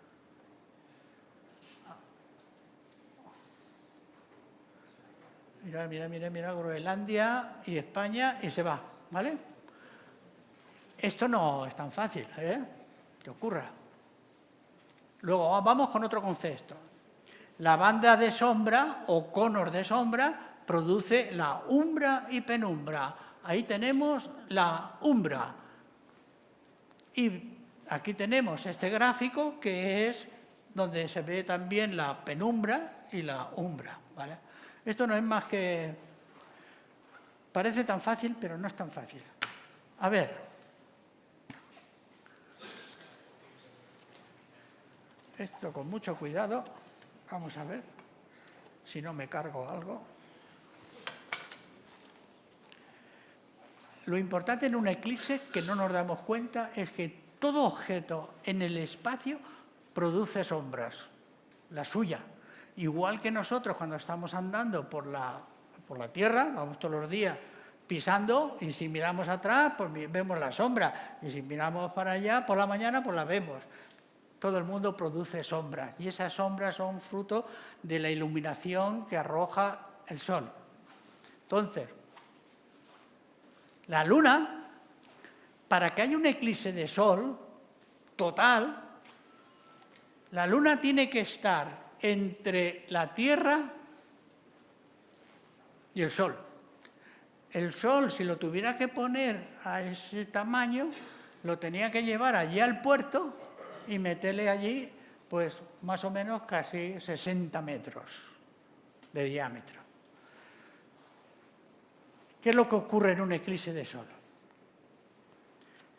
Mira, Groenlandia y España y se va, ¿vale? Esto no es tan fácil, que ocurra. Luego vamos con otro concepto. La banda de sombra o conos de sombra produce la umbra y penumbra. Ahí tenemos la umbra. Y aquí tenemos este gráfico que es donde se ve también la penumbra y la umbra, ¿vale? Esto no es más que... Parece tan fácil, pero no es tan fácil. A ver. Esto con mucho cuidado. Vamos a ver si no me cargo algo. Lo importante en un eclipse, que no nos damos cuenta, es que todo objeto en el espacio produce sombras, la suya. Igual que nosotros cuando estamos andando por la Tierra, vamos todos los días pisando, y si miramos atrás, pues vemos la sombra. Y si miramos para allá, por la mañana, pues la vemos. Todo el mundo produce sombras, y esas sombras son fruto de la iluminación que arroja el Sol. Entonces, la Luna, para que haya un eclipse de Sol total, la Luna tiene que estar entre la Tierra y el Sol. El Sol, si lo tuviera que poner a ese tamaño, lo tenía que llevar allí al puerto y meterle allí, pues más o menos casi 60 metros de diámetro. ¿Qué es lo que ocurre en un eclipse de Sol?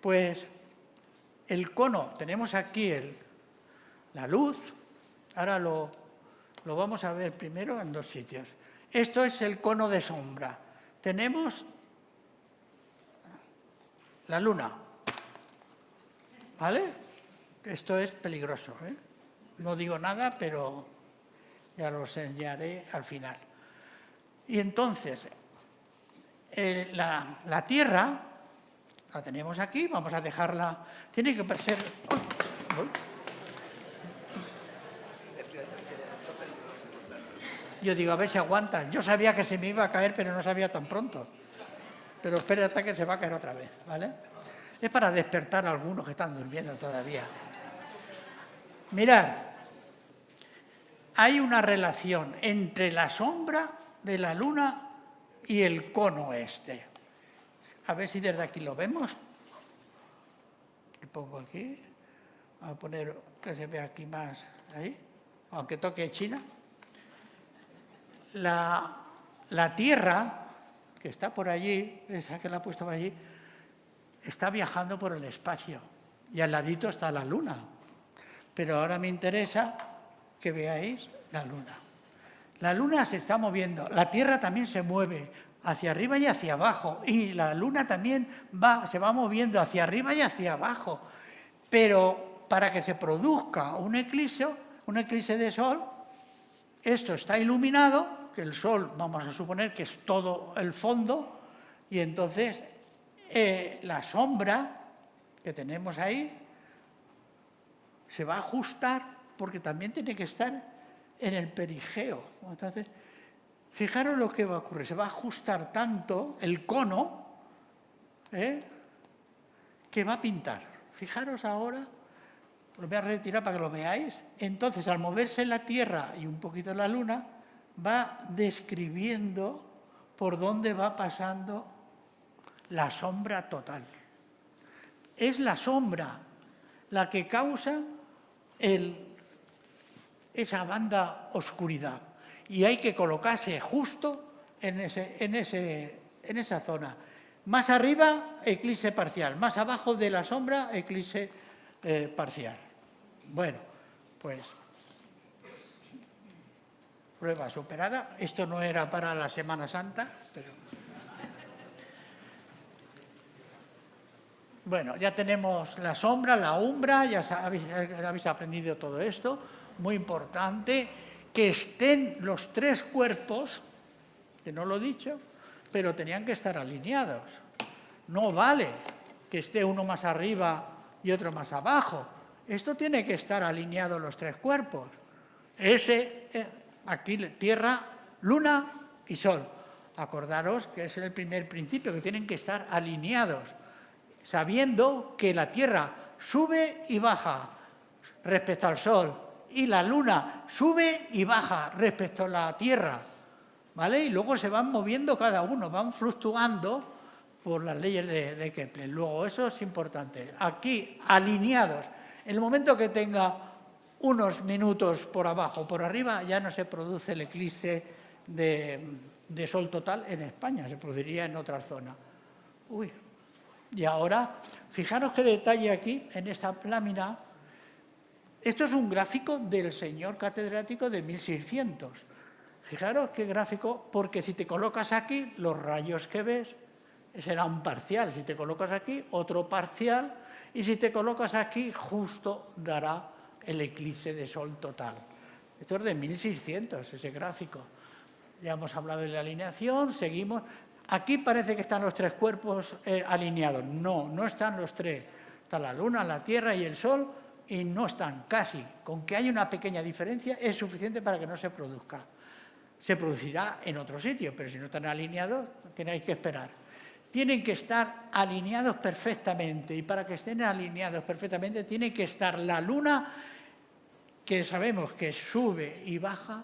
Pues el cono, tenemos aquí la luz, ahora lo vamos a ver primero en dos sitios. Esto es el cono de sombra. Tenemos la Luna, ¿vale? Esto es peligroso, ¿eh? No digo nada, pero ya lo enseñaré al final. Y entonces, la Tierra, la tenemos aquí, vamos a dejarla... Tiene que ser... Yo digo, a ver si aguanta. Yo sabía que se me iba a caer, pero no sabía tan pronto. Pero espera hasta que se va a caer otra vez, ¿vale? Es para despertar a algunos que están durmiendo todavía. Mirad, hay una relación entre la sombra de la Luna y el cono este. A ver si desde aquí lo vemos. Le pongo aquí. Vamos a poner que se vea aquí más ahí, aunque toque China. La Tierra, que está por allí, esa que la ha puesto por allí, está viajando por el espacio y al ladito está la Luna. Pero ahora me interesa que veáis la Luna. La Luna se está moviendo, la Tierra también se mueve hacia arriba y hacia abajo, y la Luna también se va moviendo hacia arriba y hacia abajo. Pero para que se produzca un eclipse de Sol, esto está iluminado, que el Sol vamos a suponer que es todo el fondo, y entonces la sombra que tenemos ahí se va a ajustar porque también tiene que estar en el perigeo. Entonces, fijaros lo que va a ocurrir. Se va a ajustar tanto el cono que va a pintar. Fijaros ahora, lo voy a retirar para que lo veáis. Entonces, al moverse la Tierra y un poquito la Luna, va describiendo por dónde va pasando la sombra total. Es la sombra la que causa esa banda oscuridad. Y hay que colocarse justo en esa zona. Más arriba, eclipse parcial. Más abajo de la sombra, eclipse parcial. Bueno, pues prueba superada. Esto no era para la Semana Santa, pero... Bueno, ya tenemos la sombra, la umbra, ya habéis aprendido todo esto. Muy importante que estén los tres cuerpos, que no lo he dicho, pero tenían que estar alineados. No vale que esté uno más arriba y otro más abajo. Esto tiene que estar alineado los tres cuerpos. Aquí Tierra, Luna y Sol. Acordaros que es el primer principio, que tienen que estar alineados, sabiendo que la Tierra sube y baja respecto al Sol y la Luna sube y baja respecto a la Tierra, ¿vale? Y luego se van moviendo cada uno, van fluctuando por las leyes de Kepler. Luego, eso es importante. Aquí, alineados. En el momento que tenga unos minutos por abajo o por arriba, ya no se produce el eclipse de Sol total en España, se produciría en otra zona. Y ahora, fijaros qué detalle aquí, en esta lámina. Esto es un gráfico del señor catedrático de 1600. Fijaros qué gráfico, porque si te colocas aquí, los rayos que ves será un parcial. Si te colocas aquí, otro parcial. Y si te colocas aquí, justo dará el eclipse de Sol total. Esto es de 1600, ese gráfico. Ya hemos hablado de la alineación, seguimos. Aquí parece que están los tres cuerpos alineados. No, no están los tres. Está la Luna, la Tierra y el Sol, y no están casi. Con que haya una pequeña diferencia es suficiente para que no se produzca. Se producirá en otro sitio, pero si no están alineados, tenéis que esperar. Tienen que estar alineados perfectamente, y para que estén alineados perfectamente tiene que estar la Luna, que sabemos que sube y baja.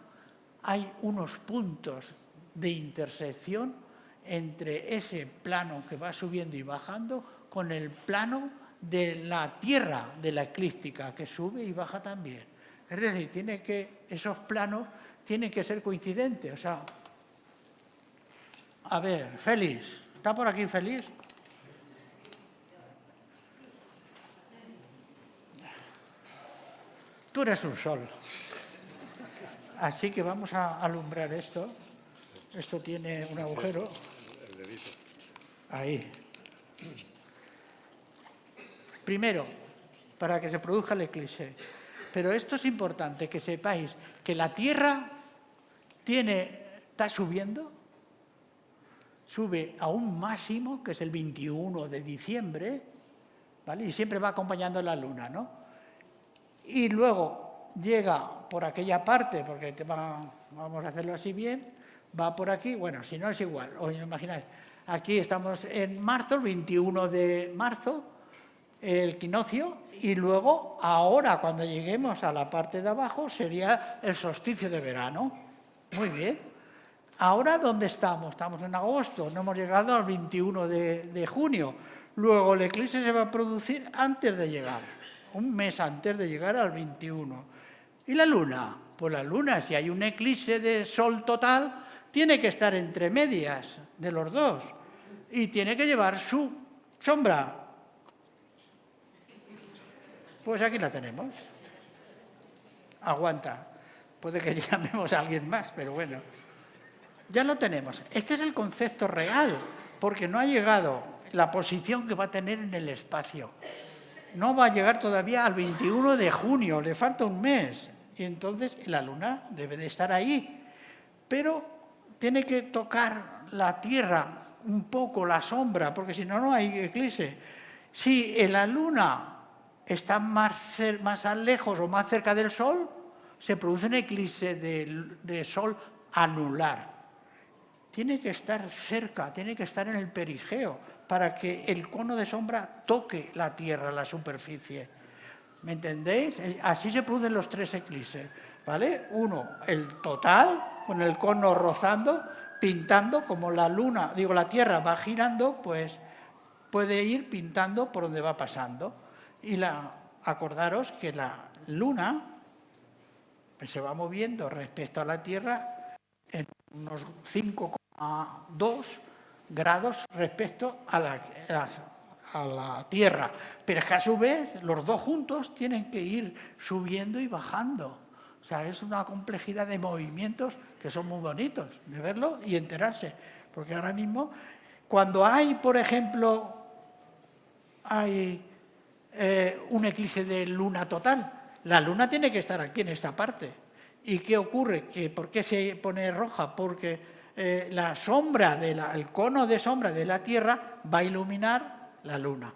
Hay unos puntos de intersección entre ese plano que va subiendo y bajando con el plano de la Tierra, de la eclíptica, que sube y baja también. Es decir, esos planos tienen que ser coincidentes. O sea, a ver, Félix, ¿está por aquí Félix? Tú eres un sol. Así que vamos a alumbrar esto. Esto tiene un agujero. Ahí. Primero, para que se produzca el eclipse. Pero esto es importante, que sepáis que la Tierra está subiendo, sube a un máximo, que es el 21 de diciembre, ¿vale? Y siempre va acompañando la Luna, ¿no? Y luego llega por aquella parte, porque vamos a hacerlo así bien, va por aquí, bueno, si no es igual, os imagináis. Aquí estamos en marzo, el 21 de marzo, el equinoccio, y luego, ahora, cuando lleguemos a la parte de abajo, sería el solsticio de verano. Muy bien. Ahora, ¿dónde estamos? Estamos en agosto, no hemos llegado al 21 de junio. Luego, el eclipse se va a producir antes de llegar, un mes antes de llegar al 21. ¿Y la Luna? Pues la Luna, si hay un eclipse de Sol total, tiene que estar entre medias de los dos y tiene que llevar su sombra. Pues aquí la tenemos. aguanta. Puede que llamemos a alguien más, pero bueno. Ya lo tenemos. Este es el concepto real, porque no ha llegado la posición que va a tener en el espacio. No va a llegar todavía al 21 de junio, le falta un mes. Y entonces la Luna debe de estar ahí. Pero tiene que tocar la Tierra un poco, la sombra, porque si no, no hay eclipse. Si la Luna está más lejos o más cerca del Sol, se produce un eclipse de Sol anular. Tiene que estar cerca, tiene que estar en el perigeo para que el cono de sombra toque la Tierra, la superficie. ¿Me entendéis? Así se producen los 3 eclipses, ¿vale? Uno, el total, con el cono rozando, pintando, como la Tierra va girando, pues puede ir pintando por donde va pasando. Y acordaros que la Luna pues, se va moviendo respecto a la Tierra en unos 5,2 grados respecto a la Tierra. Pero es que a su vez los dos juntos tienen que ir subiendo y bajando. O sea, es una complejidad de movimientos que son muy bonitos de verlo y enterarse. Porque ahora mismo, cuando hay, por ejemplo, un eclipse de luna total, la Luna tiene que estar aquí en esta parte. ¿Y qué ocurre? ¿Por qué se pone roja? Porque la sombra, el cono de sombra de la Tierra va a iluminar la Luna.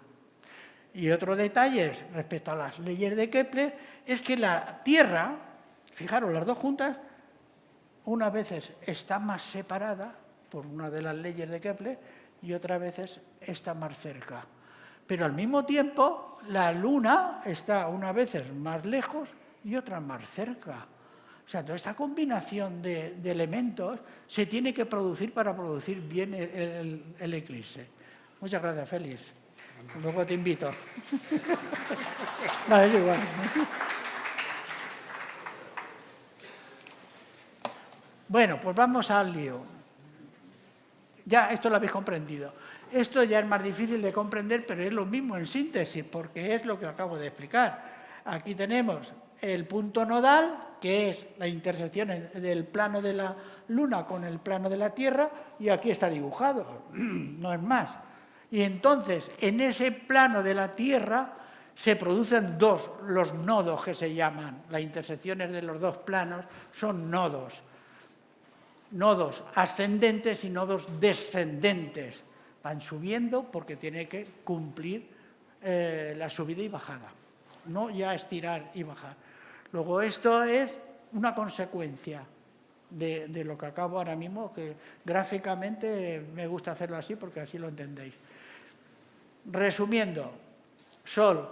Y otro detalle respecto a las leyes de Kepler es que la Tierra, fijaros, las dos juntas, unas veces está más separada por una de las leyes de Kepler y otras veces está más cerca. Pero al mismo tiempo, la Luna está unas veces más lejos y otras más cerca. O sea, toda esta combinación de elementos se tiene que producir para producir bien el eclipse. Muchas gracias, Félix. Luego te invito. No, es igual. Bueno, pues vamos al lío. Ya esto lo habéis comprendido. Esto ya es más difícil de comprender, pero es lo mismo en síntesis, porque es lo que acabo de explicar. Aquí tenemos el punto nodal, que es la intersección del plano de la Luna con el plano de la Tierra, y aquí está dibujado, no es más. Y entonces, en ese plano de la Tierra se producen los nodos que se llaman. Las intersecciones de los dos planos son nodos. Nodos ascendentes y nodos descendentes. Van subiendo porque tiene que cumplir la subida y bajada, no ya estirar y bajar. Luego esto es una consecuencia de lo que acabo ahora mismo, que gráficamente me gusta hacerlo así porque así lo entendéis. Resumiendo, Sol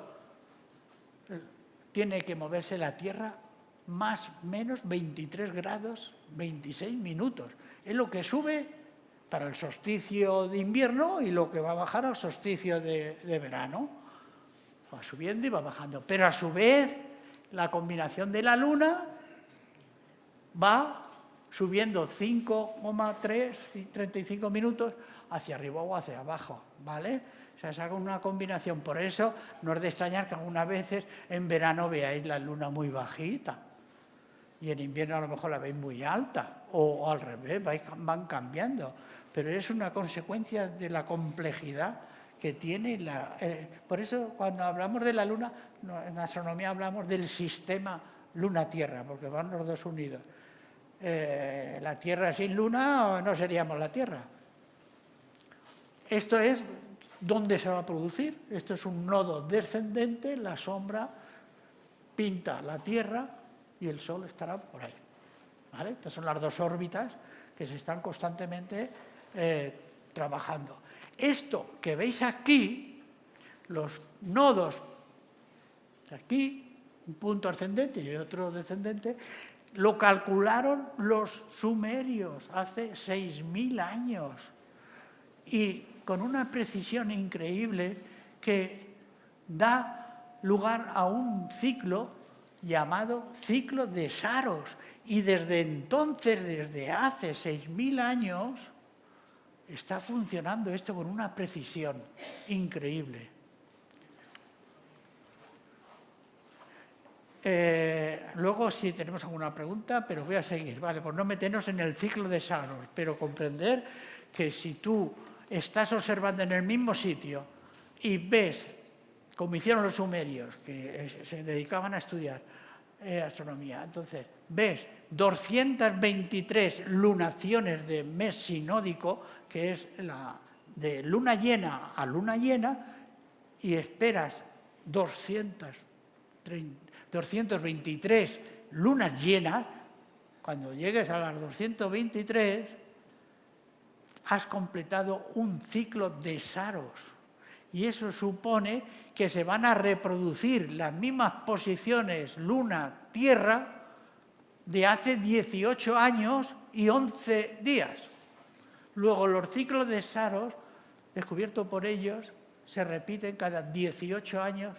tiene que moverse la Tierra más o menos 23 grados 26 minutos. Es lo que sube para el solsticio de invierno y lo que va a bajar al solsticio de verano. Va subiendo y va bajando. Pero a su vez, la combinación de la Luna va subiendo 5,3, 35 minutos hacia arriba o hacia abajo, ¿vale? O sea, se haga una combinación. Por eso no es de extrañar que algunas veces en verano veáis la Luna muy bajita y en invierno a lo mejor la veis muy alta, o al revés, van cambiando. Pero es una consecuencia de la complejidad que tiene por eso cuando hablamos de la Luna, en astronomía hablamos del sistema Luna-Tierra, porque van los dos unidos. La Tierra sin Luna no seríamos la Tierra. Esto es dónde se va a producir. Esto es un nodo descendente, la sombra pinta la Tierra y el Sol estará por ahí, ¿vale? Estas son las dos órbitas que se están constantemente trabajando. Esto que veis aquí, los nodos, aquí, un punto ascendente y otro descendente, lo calcularon los sumerios hace 6.000 años y con una precisión increíble que da lugar a un ciclo llamado ciclo de Saros. Y desde entonces, desde hace 6.000 años, está funcionando esto con una precisión increíble. Luego, si tenemos alguna pregunta, pero voy a seguir, ¿vale? Por no meternos en el ciclo de Saros, pero comprender que si tú estás observando en el mismo sitio y ves, como hicieron los sumerios, que se dedicaban a estudiar astronomía, entonces ves 223 lunaciones de mes sinódico, que es de luna llena a luna llena, y esperas 223 lunas llenas, cuando llegues a las 223, has completado un ciclo de Saros. Y eso supone que se van a reproducir las mismas posiciones Luna-Tierra de hace 18 años y 11 días. Luego, los ciclos de Saros, descubiertos por ellos, se repiten cada 18 años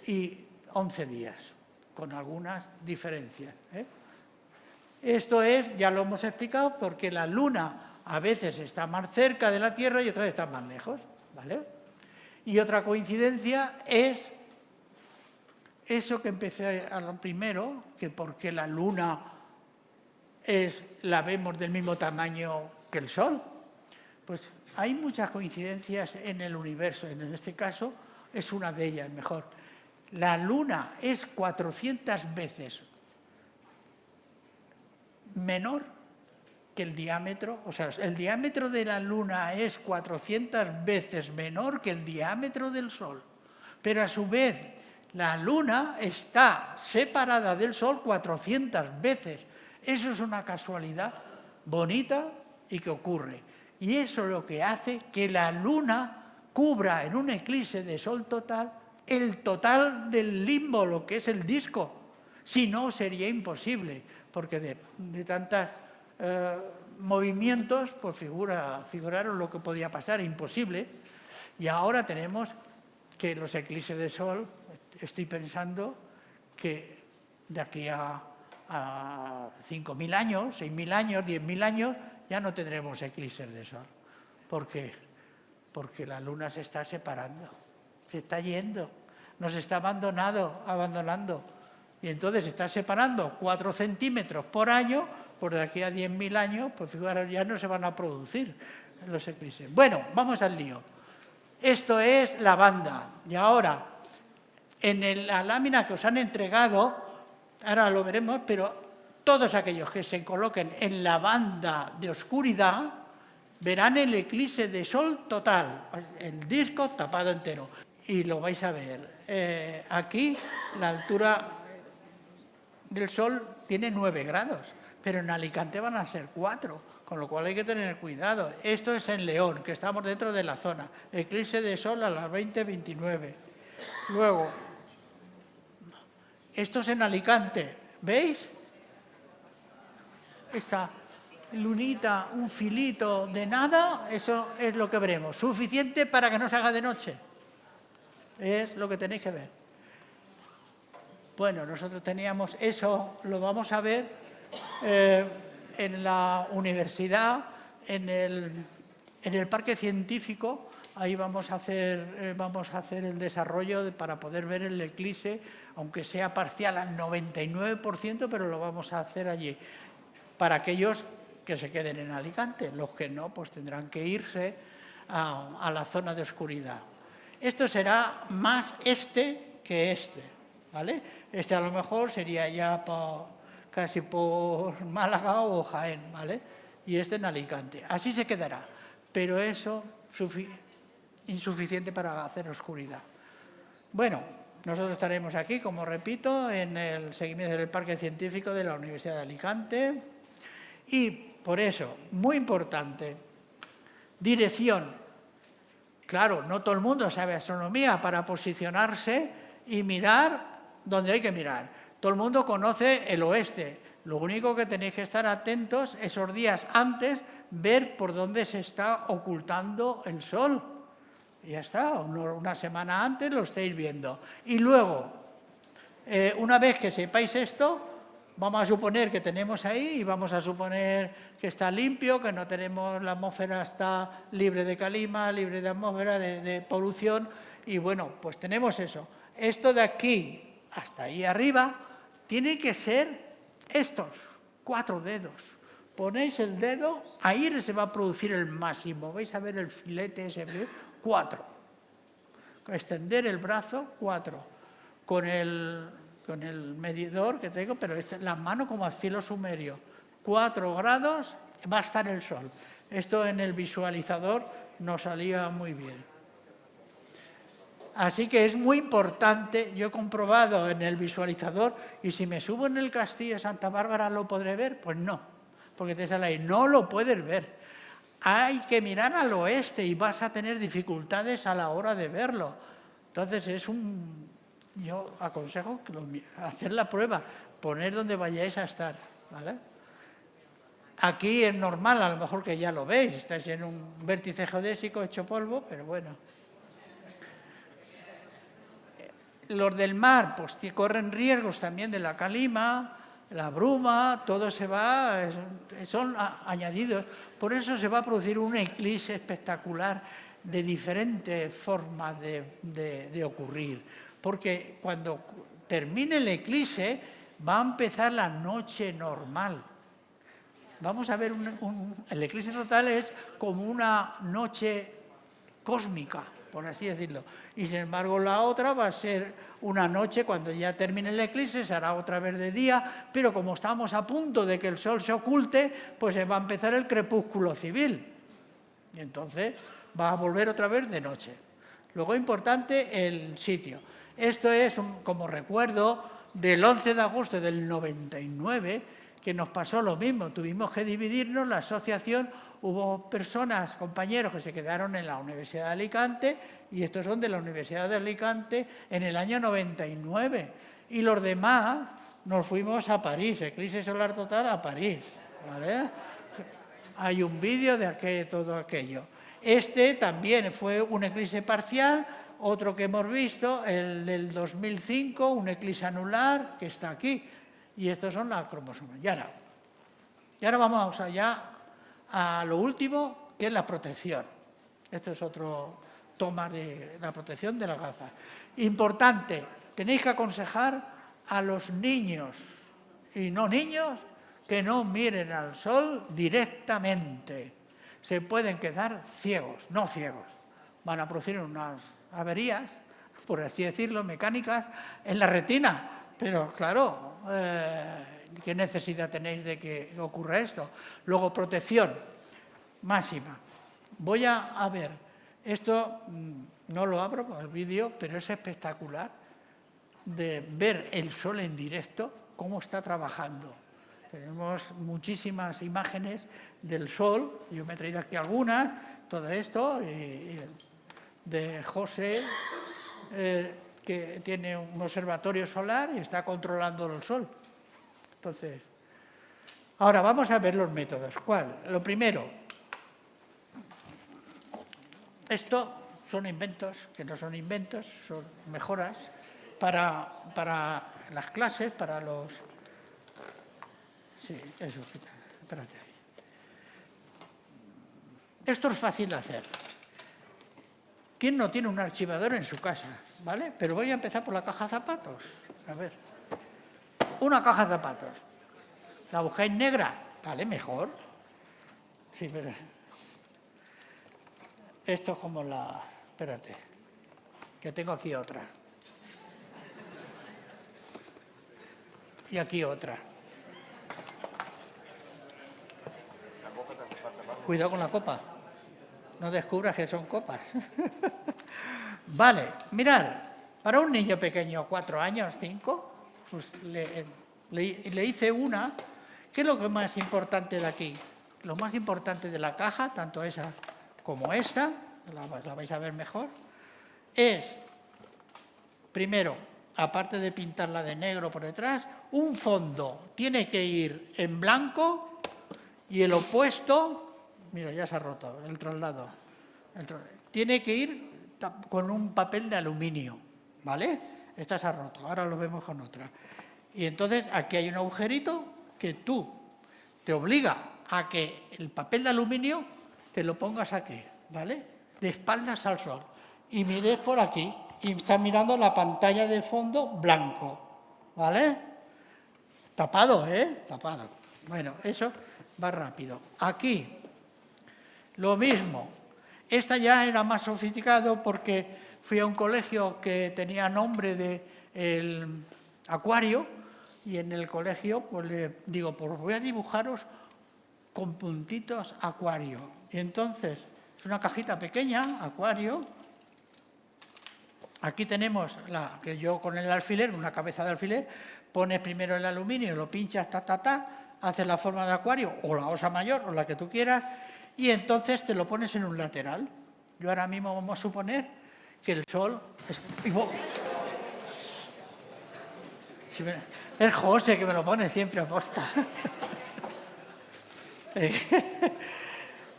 y 11 días, con algunas diferencias. Esto es, ya lo hemos explicado, porque la Luna a veces está más cerca de la Tierra y otras está más lejos, ¿vale? Y otra coincidencia es eso que empecé a lo primero, que porque la Luna la vemos del mismo tamaño que el Sol. Pues hay muchas coincidencias en el universo, en este caso es una de ellas, mejor. La Luna es 400 veces menor que el diámetro, o sea, el diámetro de la Luna es 400 veces menor que el diámetro del Sol, pero a su vez la Luna está separada del Sol 400 veces. Eso es una casualidad bonita y que ocurre. Y eso es lo que hace que la Luna cubra en un eclipse de Sol total el total del limbo, lo que es el disco. Si no, sería imposible, porque de tantos movimientos, pues figuraron lo que podía pasar, imposible. Y ahora tenemos que los eclipses de Sol, estoy pensando que de aquí a 5.000 años, 6.000 años, 10.000 años, ya no tendremos eclipses de Sol. ¿Por qué? Porque la Luna se está separando, se está yendo, nos está abandonando. Y entonces se está separando 4 centímetros por año, por de aquí a 10.000 años, pues fijaros, ya no se van a producir los eclipses. Bueno, vamos al lío. Esto es la banda. Y ahora, en la lámina que os han entregado, ahora lo veremos, pero todos aquellos que se coloquen en la banda de oscuridad verán el eclipse de Sol total, el disco tapado entero. Y lo vais a ver. Aquí la altura del Sol tiene 9 grados, pero en Alicante van a ser 4, con lo cual hay que tener cuidado. Esto es en León, que estamos dentro de la zona. Eclipse de Sol a las 20:29. Luego, esto es en Alicante, ¿veis? Esa lunita, un filito de nada, eso es lo que veremos. Suficiente para que no se haga de noche. Es lo que tenéis que ver. Bueno, nosotros teníamos eso, lo vamos a ver en la universidad, en el parque científico. Ahí vamos a hacer el desarrollo para poder ver el eclipse, aunque sea parcial al 99%, pero lo vamos a hacer allí. Para aquellos que se queden en Alicante, los que no, pues tendrán que irse a la zona de oscuridad. Esto será más este que este, ¿vale? Este a lo mejor sería ya casi por Málaga o Jaén, ¿vale? Y este en Alicante. Así se quedará, pero eso insuficiente para hacer oscuridad. Bueno, nosotros estaremos aquí, como repito, en el seguimiento del Parque Científico de la Universidad de Alicante. Y por eso, muy importante, dirección. Claro, no todo el mundo sabe astronomía para posicionarse y mirar donde hay que mirar. Todo el mundo conoce el oeste. Lo único que tenéis que estar atentos esos días antes, ver por dónde se está ocultando el Sol. Y ya está, una semana antes lo estáis viendo. Y luego, una vez que sepáis esto, vamos a suponer que tenemos ahí y vamos a suponer que está limpio, que no tenemos, la atmósfera está libre de calima, libre de atmósfera, de polución, y bueno, pues tenemos eso. Esto de aquí hasta ahí arriba, tiene que ser estos 4 dedos. Ponéis el dedo, ahí se va a producir el máximo. Vais a ver el filete ese, 4. Extender el brazo, 4. Con el medidor que tengo, pero las manos como al cielo sumerio. 4 grados va a estar el sol. Esto en el visualizador nos salía muy bien. Así que es muy importante, yo he comprobado en el visualizador, y si me subo en el castillo de Santa Bárbara, ¿lo podré ver? Pues no, porque te sale ahí, no lo puedes ver. Hay que mirar al oeste y vas a tener dificultades a la hora de verlo. Entonces yo aconsejo hacer la prueba, poner donde vayáis a estar, ¿vale? Aquí es normal, a lo mejor que ya lo veis, estáis en un vértice geodésico hecho polvo, pero bueno. Los del mar, pues corren riesgos también de la calima, la bruma, todo se va, son añadidos. Por eso se va a producir un eclipse espectacular de diferentes formas de ocurrir. Porque cuando termine el eclipse va a empezar la noche normal. Vamos a ver, el eclipse total es como una noche cósmica, por así decirlo. Y sin embargo la otra va a ser una noche, cuando ya termine el eclipse, se hará otra vez de día, pero como estamos a punto de que el sol se oculte, pues se va a empezar el crepúsculo civil. Y entonces va a volver otra vez de noche. Luego importante el sitio. Esto es como recuerdo del 11 de agosto del 99, que nos pasó lo mismo. Tuvimos que dividirnos, la asociación, hubo personas, compañeros que se quedaron en la Universidad de Alicante, y estos son de la Universidad de Alicante en el año 99. Y los demás nos fuimos a París, eclipse solar total a París, ¿vale? Hay un vídeo de todo aquello. Este también fue un eclipse parcial, otro que hemos visto, el del 2005, un eclipse anular, que está aquí. Y estos son las cromosomas. Y ahora vamos allá a lo último, que es la protección. Esto es otro toma de la protección de las gafas. Importante, tenéis que aconsejar a los niños y no niños que no miren al sol directamente. Se pueden quedar ciegos, no ciegos. Van a producir unas averías, por así decirlo, mecánicas, en la retina. Pero claro, ¿qué necesidad tenéis de que ocurra esto? Luego, protección máxima. Voy a ver, esto no lo abro con el vídeo, pero es espectacular de ver el sol en directo, cómo está trabajando. Tenemos muchísimas imágenes del sol, yo me he traído aquí algunas, todo esto, de José, que tiene un observatorio solar y está controlando el sol. Entonces, ahora vamos a ver los métodos. ¿Cuál? Lo primero, esto son inventos, que no son inventos, son mejoras para las clases, para los... Sí, eso, espérate. Esto es fácil de hacer. ¿Quién no tiene un archivador en su casa? ¿Vale? Pero voy a empezar por la caja de zapatos. A ver. Una caja de zapatos. ¿La buscáis negra? Vale, mejor. Sí, pero... Esto es como la... Espérate, que tengo aquí otra. Y aquí otra. Cuidado con la copa. No descubras que son copas. Vale, mirad, para un niño pequeño, 4 años, 5, pues le hice una. ¿Qué es lo que más importante de aquí? Lo más importante de la caja, tanto esa como esta, la vais a ver mejor, es, primero, aparte de pintarla de negro por detrás, un fondo tiene que ir en blanco y el opuesto... Mira, ya se ha roto el traslado. Tiene que ir con un papel de aluminio, ¿vale? Esta se ha roto, ahora lo vemos con otra. Y entonces aquí hay un agujerito que te obliga a que el papel de aluminio te lo pongas aquí, ¿vale? De espaldas al sol. Y mires por aquí y estás mirando la pantalla de fondo blanco. ¿vale? Tapado, ¿eh? Tapado. Bueno, eso va rápido. Aquí, lo mismo. Esta ya era más sofisticado porque fui a un colegio que tenía nombre de el acuario y en el colegio pues le digo, pues voy a dibujaros con puntitos acuario. Y entonces, es una cajita pequeña, acuario. Aquí tenemos, que yo con el alfiler, una cabeza de alfiler, pones primero el aluminio, lo pinchas, haces la forma de acuario, o la osa mayor, o la que tú quieras, y entonces te lo pones en un lateral. Yo ahora mismo vamos a suponer que el sol... Es José que me lo pone siempre a posta.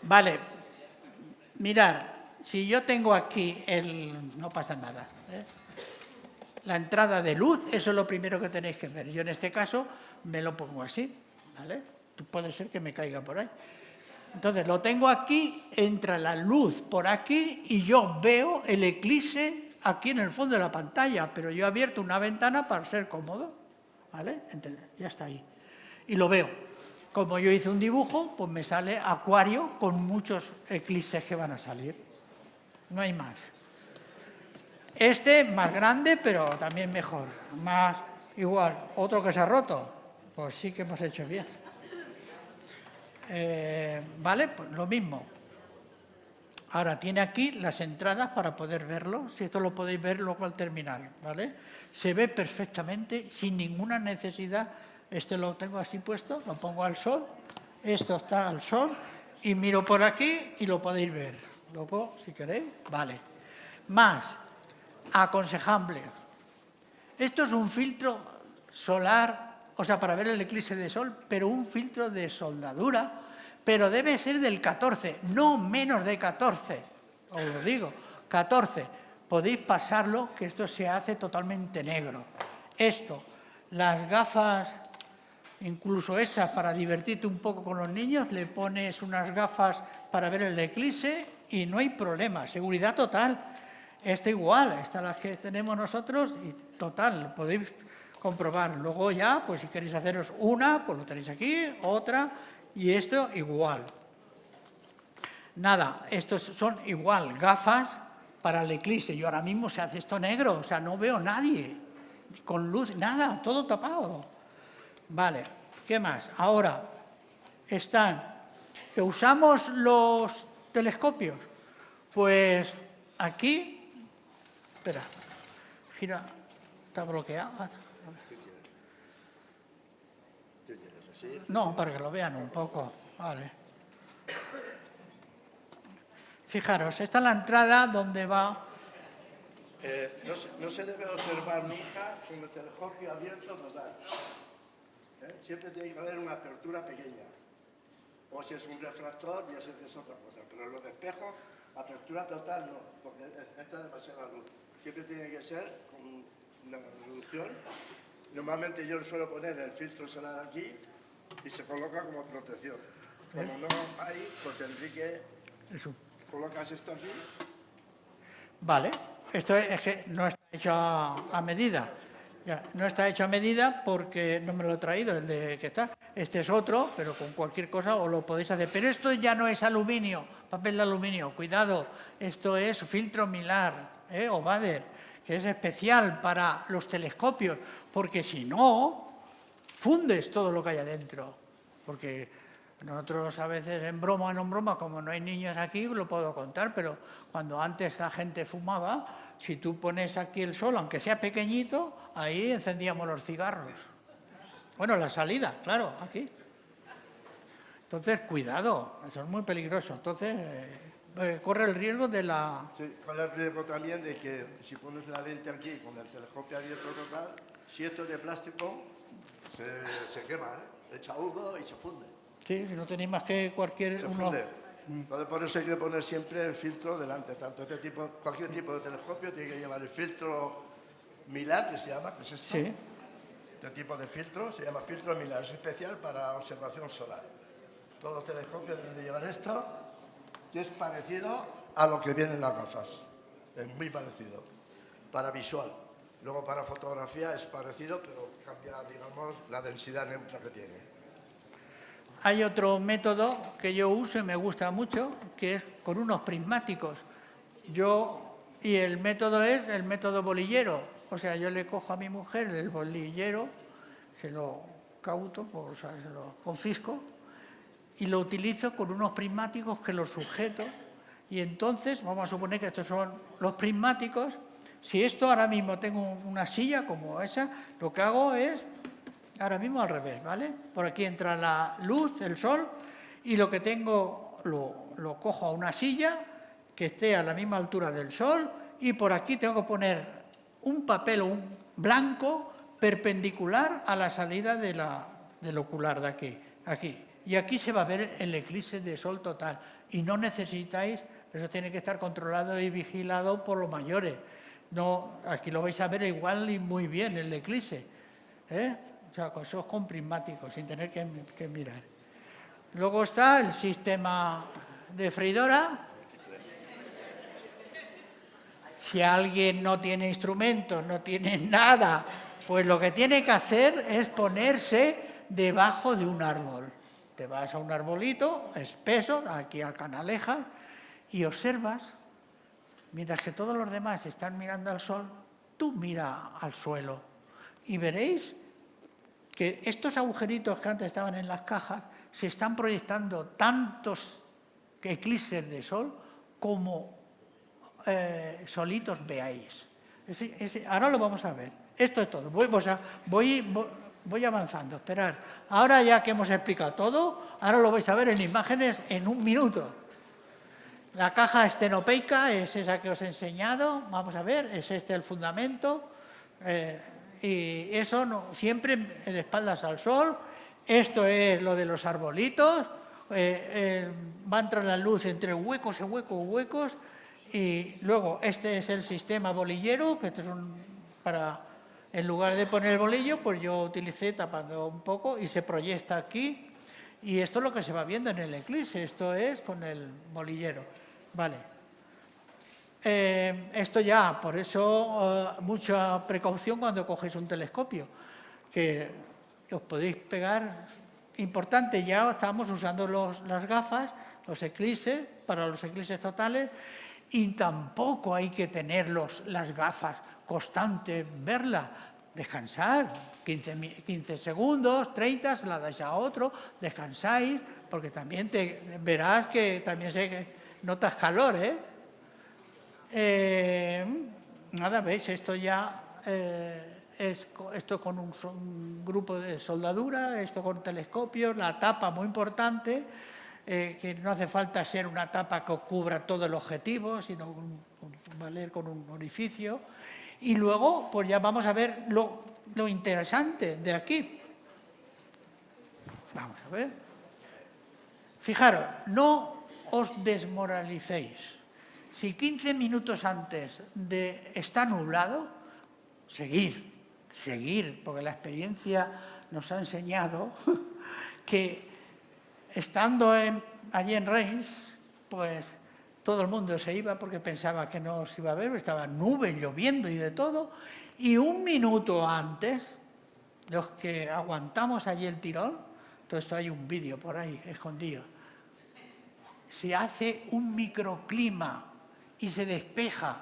Vale, mirad, si yo tengo aquí no pasa nada, ¿eh? La entrada de luz, eso es lo primero que tenéis que ver. Yo en este caso me lo pongo así, ¿vale? Puede ser que me caiga por ahí. Entonces lo tengo aquí, entra la luz por aquí y yo veo el eclipse aquí en el fondo de la pantalla, pero yo he abierto una ventana para ser cómodo, ¿vale? Ya está ahí. Y lo veo. Como yo hice un dibujo, pues me sale acuario con muchos eclipses que van a salir. No hay más. Este más grande, pero también mejor. Más igual. Otro que se ha roto. Pues sí que hemos hecho bien. Vale, pues lo mismo. Ahora tiene aquí las entradas para poder verlo. Si esto lo podéis ver luego al terminar, ¿vale? Se ve perfectamente, sin ninguna necesidad. Este lo tengo así puesto, lo pongo al sol. Esto está al sol. Y miro por aquí y lo podéis ver. Luego, si queréis, vale. Más, aconsejable. Esto es un filtro solar, o sea, para ver el eclipse de sol, pero un filtro de soldadura, pero debe ser del 14, no menos de 14. Os lo digo, 14. Podéis pasarlo, que esto se hace totalmente negro. Esto, las gafas, incluso estas, para divertirte un poco con los niños, le pones unas gafas para ver el eclipse y no hay problema, seguridad total. Esta igual, estas las que tenemos nosotros y total, podéis comprobar. Luego ya, pues si queréis haceros una, pues lo tenéis aquí, otra y esto igual. Nada, estos son igual, gafas para el eclipse. Yo ahora mismo se hace esto negro, o sea, no veo nadie, con luz, nada, todo tapado. Vale, ¿qué más? Ahora, que usamos los telescopios, pues aquí... Espera, gira, está bloqueado. No, para que lo vean un poco. Vale. Fijaros, esta es la entrada donde va... No se debe observar nunca con el telescopio abierto total. Siempre tiene que haber una apertura pequeña. O si es un refractor, ya sé que es otra cosa. Pero los de espejo, apertura total no, porque entra demasiada luz. Siempre tiene que ser con una reducción. Normalmente yo suelo poner el filtro solar aquí y se coloca como protección. Como no hay, pues Enrique, colocas esto aquí. Vale, esto es que no está hecho a medida. Ya, no está hecho a medida porque no me lo he traído, el de que está. Este es otro, pero con cualquier cosa os lo podéis hacer. Pero esto ya no es aluminio, papel de aluminio, cuidado. Esto es filtro Milar o Bader, que es especial para los telescopios, porque si no, fundes todo lo que hay adentro. Porque nosotros a veces en broma o no en broma, como no hay niños aquí, lo puedo contar, pero cuando antes la gente fumaba, si tú pones aquí el sol, aunque sea pequeñito, ahí encendíamos los cigarros. Bueno, la salida, claro, aquí. Entonces, cuidado, eso es muy peligroso. Entonces, corre el riesgo de la... Sí, corre el riesgo también de que si pones la lente aquí con el telescopio abierto total, si esto es de plástico, se quema, echa humo y se funde. Sí, si no tenéis más que cualquier... Se funde. Entonces, por eso hay que poner siempre el filtro delante. Tanto cualquier tipo de telescopio tiene que llevar el filtro Milar, que se llama, que es esto. Sí. Este tipo de filtro se llama filtro Milar, es especial para observación solar. Todos los telescopios deben de llevar esto, que es parecido a lo que viene en las gafas. Es muy parecido, para visual. Luego para fotografía es parecido, pero cambia, digamos, la densidad neutra que tiene. Hay otro método que yo uso y me gusta mucho, que es con unos prismáticos. Y el método es el método bolillero. O sea, yo le cojo a mi mujer el bolillero, se lo cauto, o sea, se lo confisco, y lo utilizo con unos prismáticos que los sujeto. Y entonces, vamos a suponer que estos son los prismáticos. Si esto ahora mismo tengo una silla como esa, lo que hago es ahora mismo al revés, ¿vale? Por aquí entra la luz, el sol, y lo que tengo lo cojo a una silla que esté a la misma altura del sol, y por aquí tengo que poner un papel un blanco perpendicular a la salida del ocular de aquí. Y aquí se va a ver el eclipse de sol total. Y no necesitáis, eso tiene que estar controlado y vigilado por los mayores. No, aquí lo vais a ver igual y muy bien el eclipse, ¿eh? O sea, eso con prismáticos, sin tener que mirar. Luego está el sistema de freidora. Si alguien no tiene instrumentos, no tiene nada, pues lo que tiene que hacer es ponerse debajo de un árbol. Te vas a un arbolito espeso, aquí al Canalejas, y observas, mientras que todos los demás están mirando al sol, tú mira al suelo y veréis que estos agujeritos que antes estaban en las cajas se están proyectando tantos eclipses de sol como solitos veáis. Ahora lo vamos a ver. Esto es todo. Voy avanzando. Esperar. Ahora ya que hemos explicado todo, ahora lo vais a ver en imágenes en un minuto. La caja estenopeica es esa que os he enseñado. Vamos a ver, es este el fundamento. Y eso siempre en espaldas al sol. Esto es lo de los arbolitos. Va a entrar la luz entre huecos y huecos. Y luego este es el sistema bolillero, que esto es en lugar de poner el bolillo, pues yo utilicé tapando un poco y se proyecta aquí. Y esto es lo que se va viendo en el eclipse, esto es con el bolillero. Vale. Esto ya, por eso mucha precaución cuando cogéis un telescopio, que os podéis pegar. Importante, ya estamos usando las gafas, los eclipses, para los eclipses totales, y tampoco hay que tener las gafas constantes, verla, descansar, 15 segundos, 30, se la dais a otro, descansáis, porque también verás que también notas calor, ¿eh? Nada, veis, esto ya esto con un grupo de soldadura, esto con telescopios, la tapa muy importante, que no hace falta ser una tapa que cubra todo el objetivo, sino valer con un orificio. Y luego, pues ya vamos a ver lo interesante de aquí. Vamos a ver. Fijaros, no os desmoralicéis. Si 15 minutos antes de estar nublado, seguir, porque la experiencia nos ha enseñado que estando allí en Reims, pues todo el mundo se iba porque pensaba que no se iba a ver, estaba nube, lloviendo y de todo, y un minuto antes, los que aguantamos allí el tirón, todo esto hay un vídeo por ahí escondido, se hace un microclima y se despeja.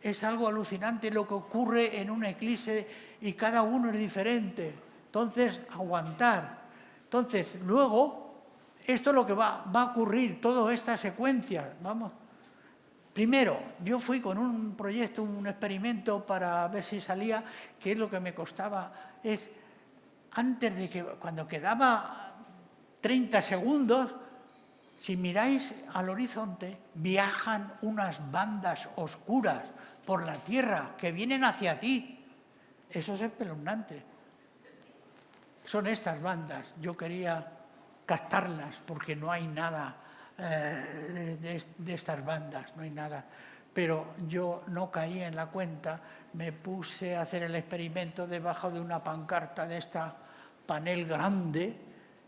Es algo alucinante lo que ocurre en un eclipse y cada uno es diferente. Entonces, aguantar. Entonces, luego, esto es lo que va a ocurrir, toda esta secuencia. Vamos. Primero, yo fui con un proyecto, un experimento para ver si salía, que es lo que me costaba, es antes de que, cuando quedaba 30 segundos, si miráis al horizonte, viajan unas bandas oscuras por la Tierra que vienen hacia ti. Eso es espeluznante. Son estas bandas. Yo quería captarlas porque no hay nada de estas bandas, no hay nada. Pero yo no caí en la cuenta, me puse a hacer el experimento debajo de una pancarta de esta panel grande.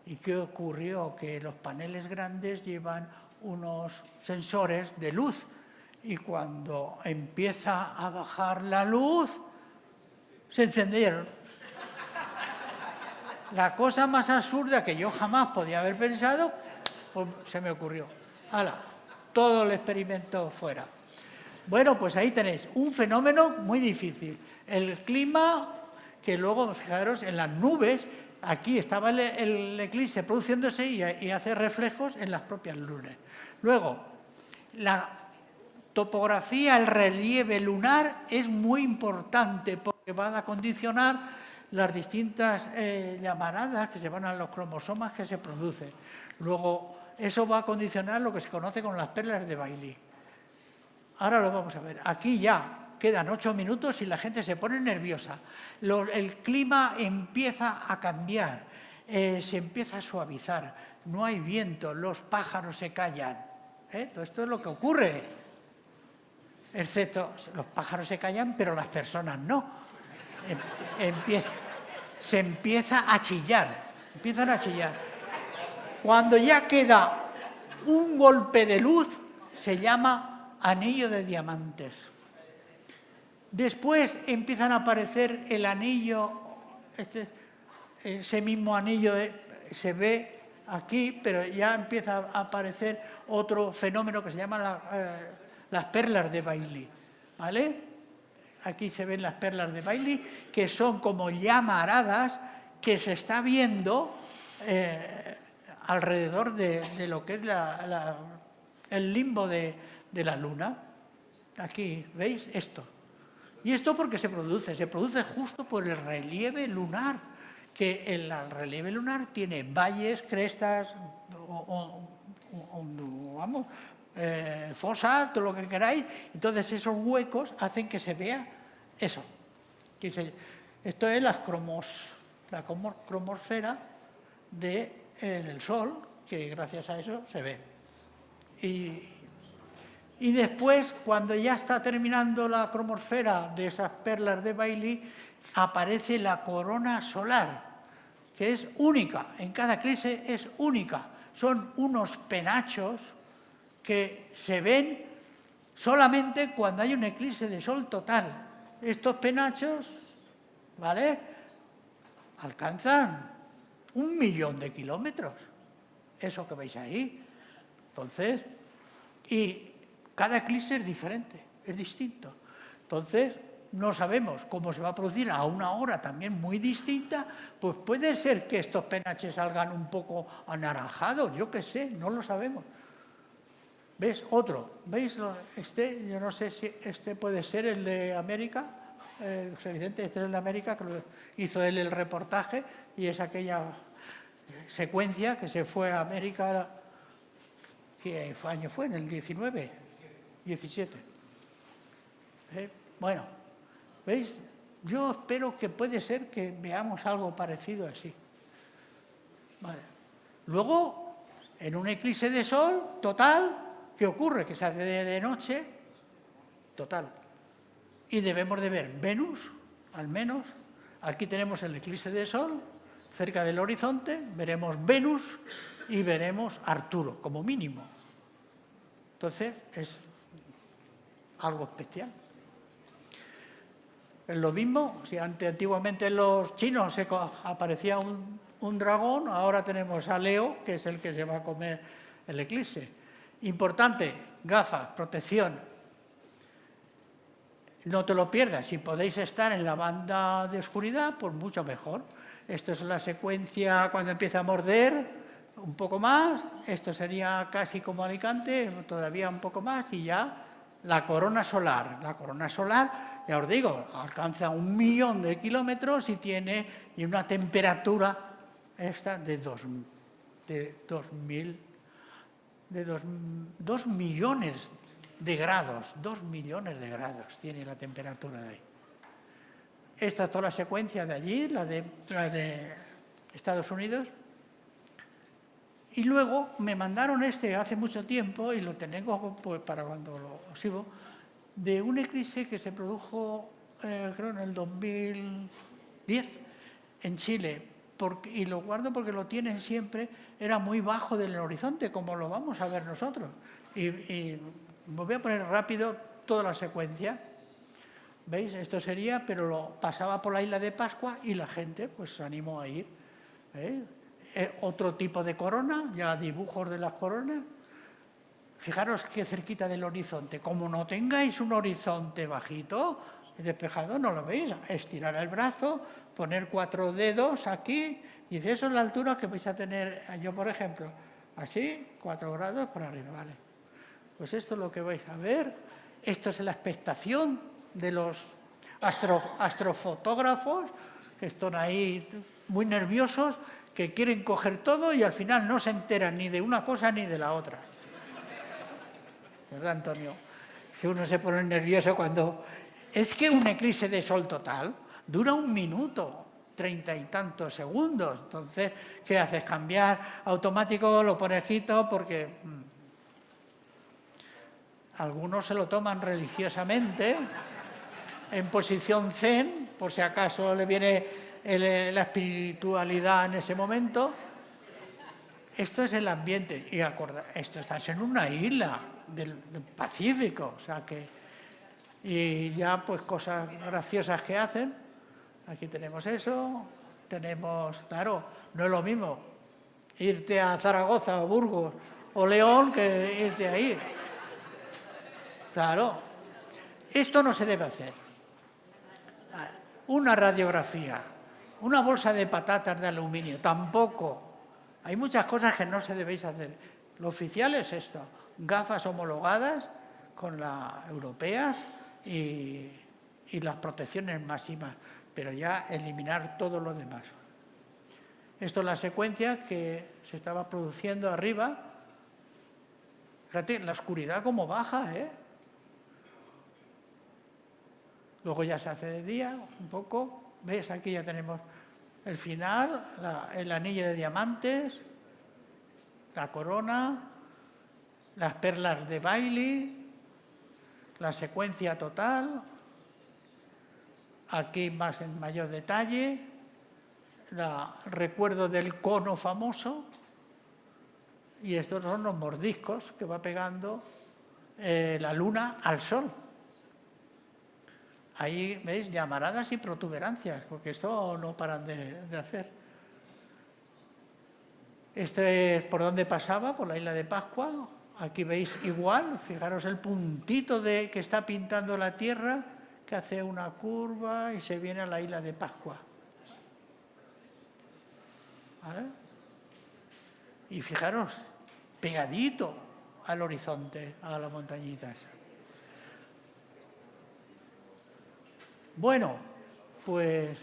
¿Y qué ocurrió? Que los paneles grandes llevan unos sensores de luz y cuando empieza a bajar la luz, se encendieron. La cosa más absurda que yo jamás podía haber pensado, pues se me ocurrió. ¡Hala! Todo el experimento fuera. Bueno, pues ahí tenéis un fenómeno muy difícil. El clima, que luego, fijaros, en las nubes, aquí estaba el eclipse produciéndose y hace reflejos en las propias lunas. Luego, la topografía, el relieve lunar es muy importante porque van a condicionar las distintas llamaradas que se van a los cromosomas que se producen. Luego, eso va a condicionar lo que se conoce como las perlas de Bailey. Ahora lo vamos a ver. Aquí ya quedan 8 minutos y la gente se pone nerviosa. El clima empieza a cambiar, se empieza a suavizar, no hay viento, los pájaros se callan. Todo esto es lo que ocurre. Excepto los pájaros se callan, pero las personas no. Se empieza a chillar, empiezan a chillar. Cuando ya queda un golpe de luz, se llama anillo de diamantes. Después empiezan a aparecer el anillo, ese mismo anillo se ve aquí, pero ya empieza a aparecer otro fenómeno que se llama las perlas de Bailey, ¿vale? Aquí se ven las perlas de Bailey, que son como llamaradas que se está viendo alrededor de lo que es el limbo de la Luna. Aquí, ¿veis esto? Y esto porque se produce justo por el relieve lunar, que el relieve lunar tiene valles, crestas, fosas, todo lo que queráis. Entonces esos huecos hacen que se vea eso. Esto es la cromosfera del Sol, que gracias a eso se ve. Y después, cuando ya está terminando la cromosfera de esas perlas de Bailey, aparece la corona solar, que es única, en cada eclipse es única. Son unos penachos que se ven solamente cuando hay un eclipse de sol total. Estos penachos, ¿vale?, alcanzan 1.000.000 de kilómetros, eso que veis ahí. Entonces, y cada eclipse es diferente, es distinto. Entonces, no sabemos cómo se va a producir a una hora también muy distinta, pues puede ser que estos penaches salgan un poco anaranjados, yo qué sé, no lo sabemos. ¿Ves? Otro. ¿Veis? Yo no sé si este puede ser el de América. Es evidente, este es el de América, que lo hizo él el reportaje, y es aquella secuencia que se fue a América. ¿Qué año fue? ¿En el 19? 17. Bueno, ¿veis? Yo espero que puede ser que veamos algo parecido así. Vale. Luego, en un eclipse de sol total, ¿qué ocurre? Que se hace de noche total. Y debemos de ver Venus, al menos. Aquí tenemos el eclipse de sol, cerca del horizonte, veremos Venus y veremos Arturo, como mínimo. Entonces, es algo especial. Es lo mismo, si antiguamente en los chinos aparecía un dragón, ahora tenemos a Leo, que es el que se va a comer el eclipse. Importante, gafas, protección. No te lo pierdas, si podéis estar en la banda de oscuridad, pues mucho mejor. Esto es la secuencia cuando empieza a morder, un poco más. Esto sería casi como Alicante, todavía un poco más, y ya la corona solar. La corona solar, ya os digo, alcanza 1.000.000 de kilómetros y tiene una temperatura esta de 2 millones de grados. 2 millones de grados tiene la temperatura de ahí. Esta es toda la secuencia de allí, la de Estados Unidos. Y luego me mandaron hace mucho tiempo, y lo tengo pues, para cuando lo sigo, de un eclipse que se produjo, creo, en el 2010, en Chile. Y lo guardo porque lo tienen siempre, era muy bajo del horizonte, como lo vamos a ver nosotros. Y me voy a poner rápido toda la secuencia. ¿Veis? Esto sería, pero lo pasaba por la isla de Pascua y la gente pues se animó a ir. ¿Veis? Otro tipo de corona, ya dibujos de las coronas. Fijaros qué cerquita del horizonte. Como no tengáis un horizonte bajito, despejado, no lo veis. Estirar el brazo, poner 4 dedos aquí, y dice, eso es la altura que vais a tener, yo por ejemplo, así, 4 grados por arriba, ¿vale? Pues esto es lo que vais a ver. Esto es la expectación de los astrofotógrafos, que están ahí muy nerviosos, que quieren coger todo y al final no se enteran ni de una cosa ni de la otra. ¿Verdad, Antonio? Que uno se pone nervioso cuando... Es que un eclipse de sol total dura 1 minuto, 30 y tantos segundos. Entonces, ¿qué haces? ¿Cambiar automático? Lo pones quito porque... Algunos se lo toman religiosamente, en posición zen, por si acaso le viene la espiritualidad en ese momento. Esto es el ambiente. Y esto estás en una isla del Pacífico, o sea que... Y ya pues cosas graciosas que hacen. Aquí tenemos eso, tenemos... Claro, no es lo mismo irte a Zaragoza o Burgos o León que irte ahí. Claro, esto no se debe hacer. Una radiografía, una bolsa de patatas de aluminio, tampoco. Hay muchas cosas que no se debéis hacer. Lo oficial es esto, gafas homologadas con las europeas y las protecciones máximas, pero ya eliminar todo lo demás. Esto es la secuencia que se estaba produciendo arriba. Fíjate, la oscuridad como baja, ¿eh? Luego ya se hace de día, un poco. ¿Ves? Aquí ya tenemos el final, el anillo de diamantes, la corona, las perlas de Bailey, la secuencia total. Aquí más en mayor detalle, recuerdo del cono famoso. Y estos son los mordiscos que va pegando la luna al sol. Ahí, ¿veis? Llamaradas y protuberancias, porque esto no paran de hacer. Este es por donde pasaba, por la isla de Pascua. Aquí veis igual, fijaros el puntito que está pintando la Tierra, que hace una curva y se viene a la isla de Pascua. ¿Vale? Y fijaros, pegadito al horizonte, a las montañitas. Bueno, pues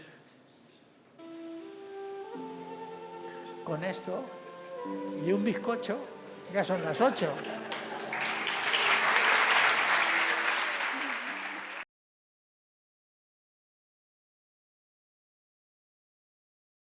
con esto y un bizcocho, ya son las 8.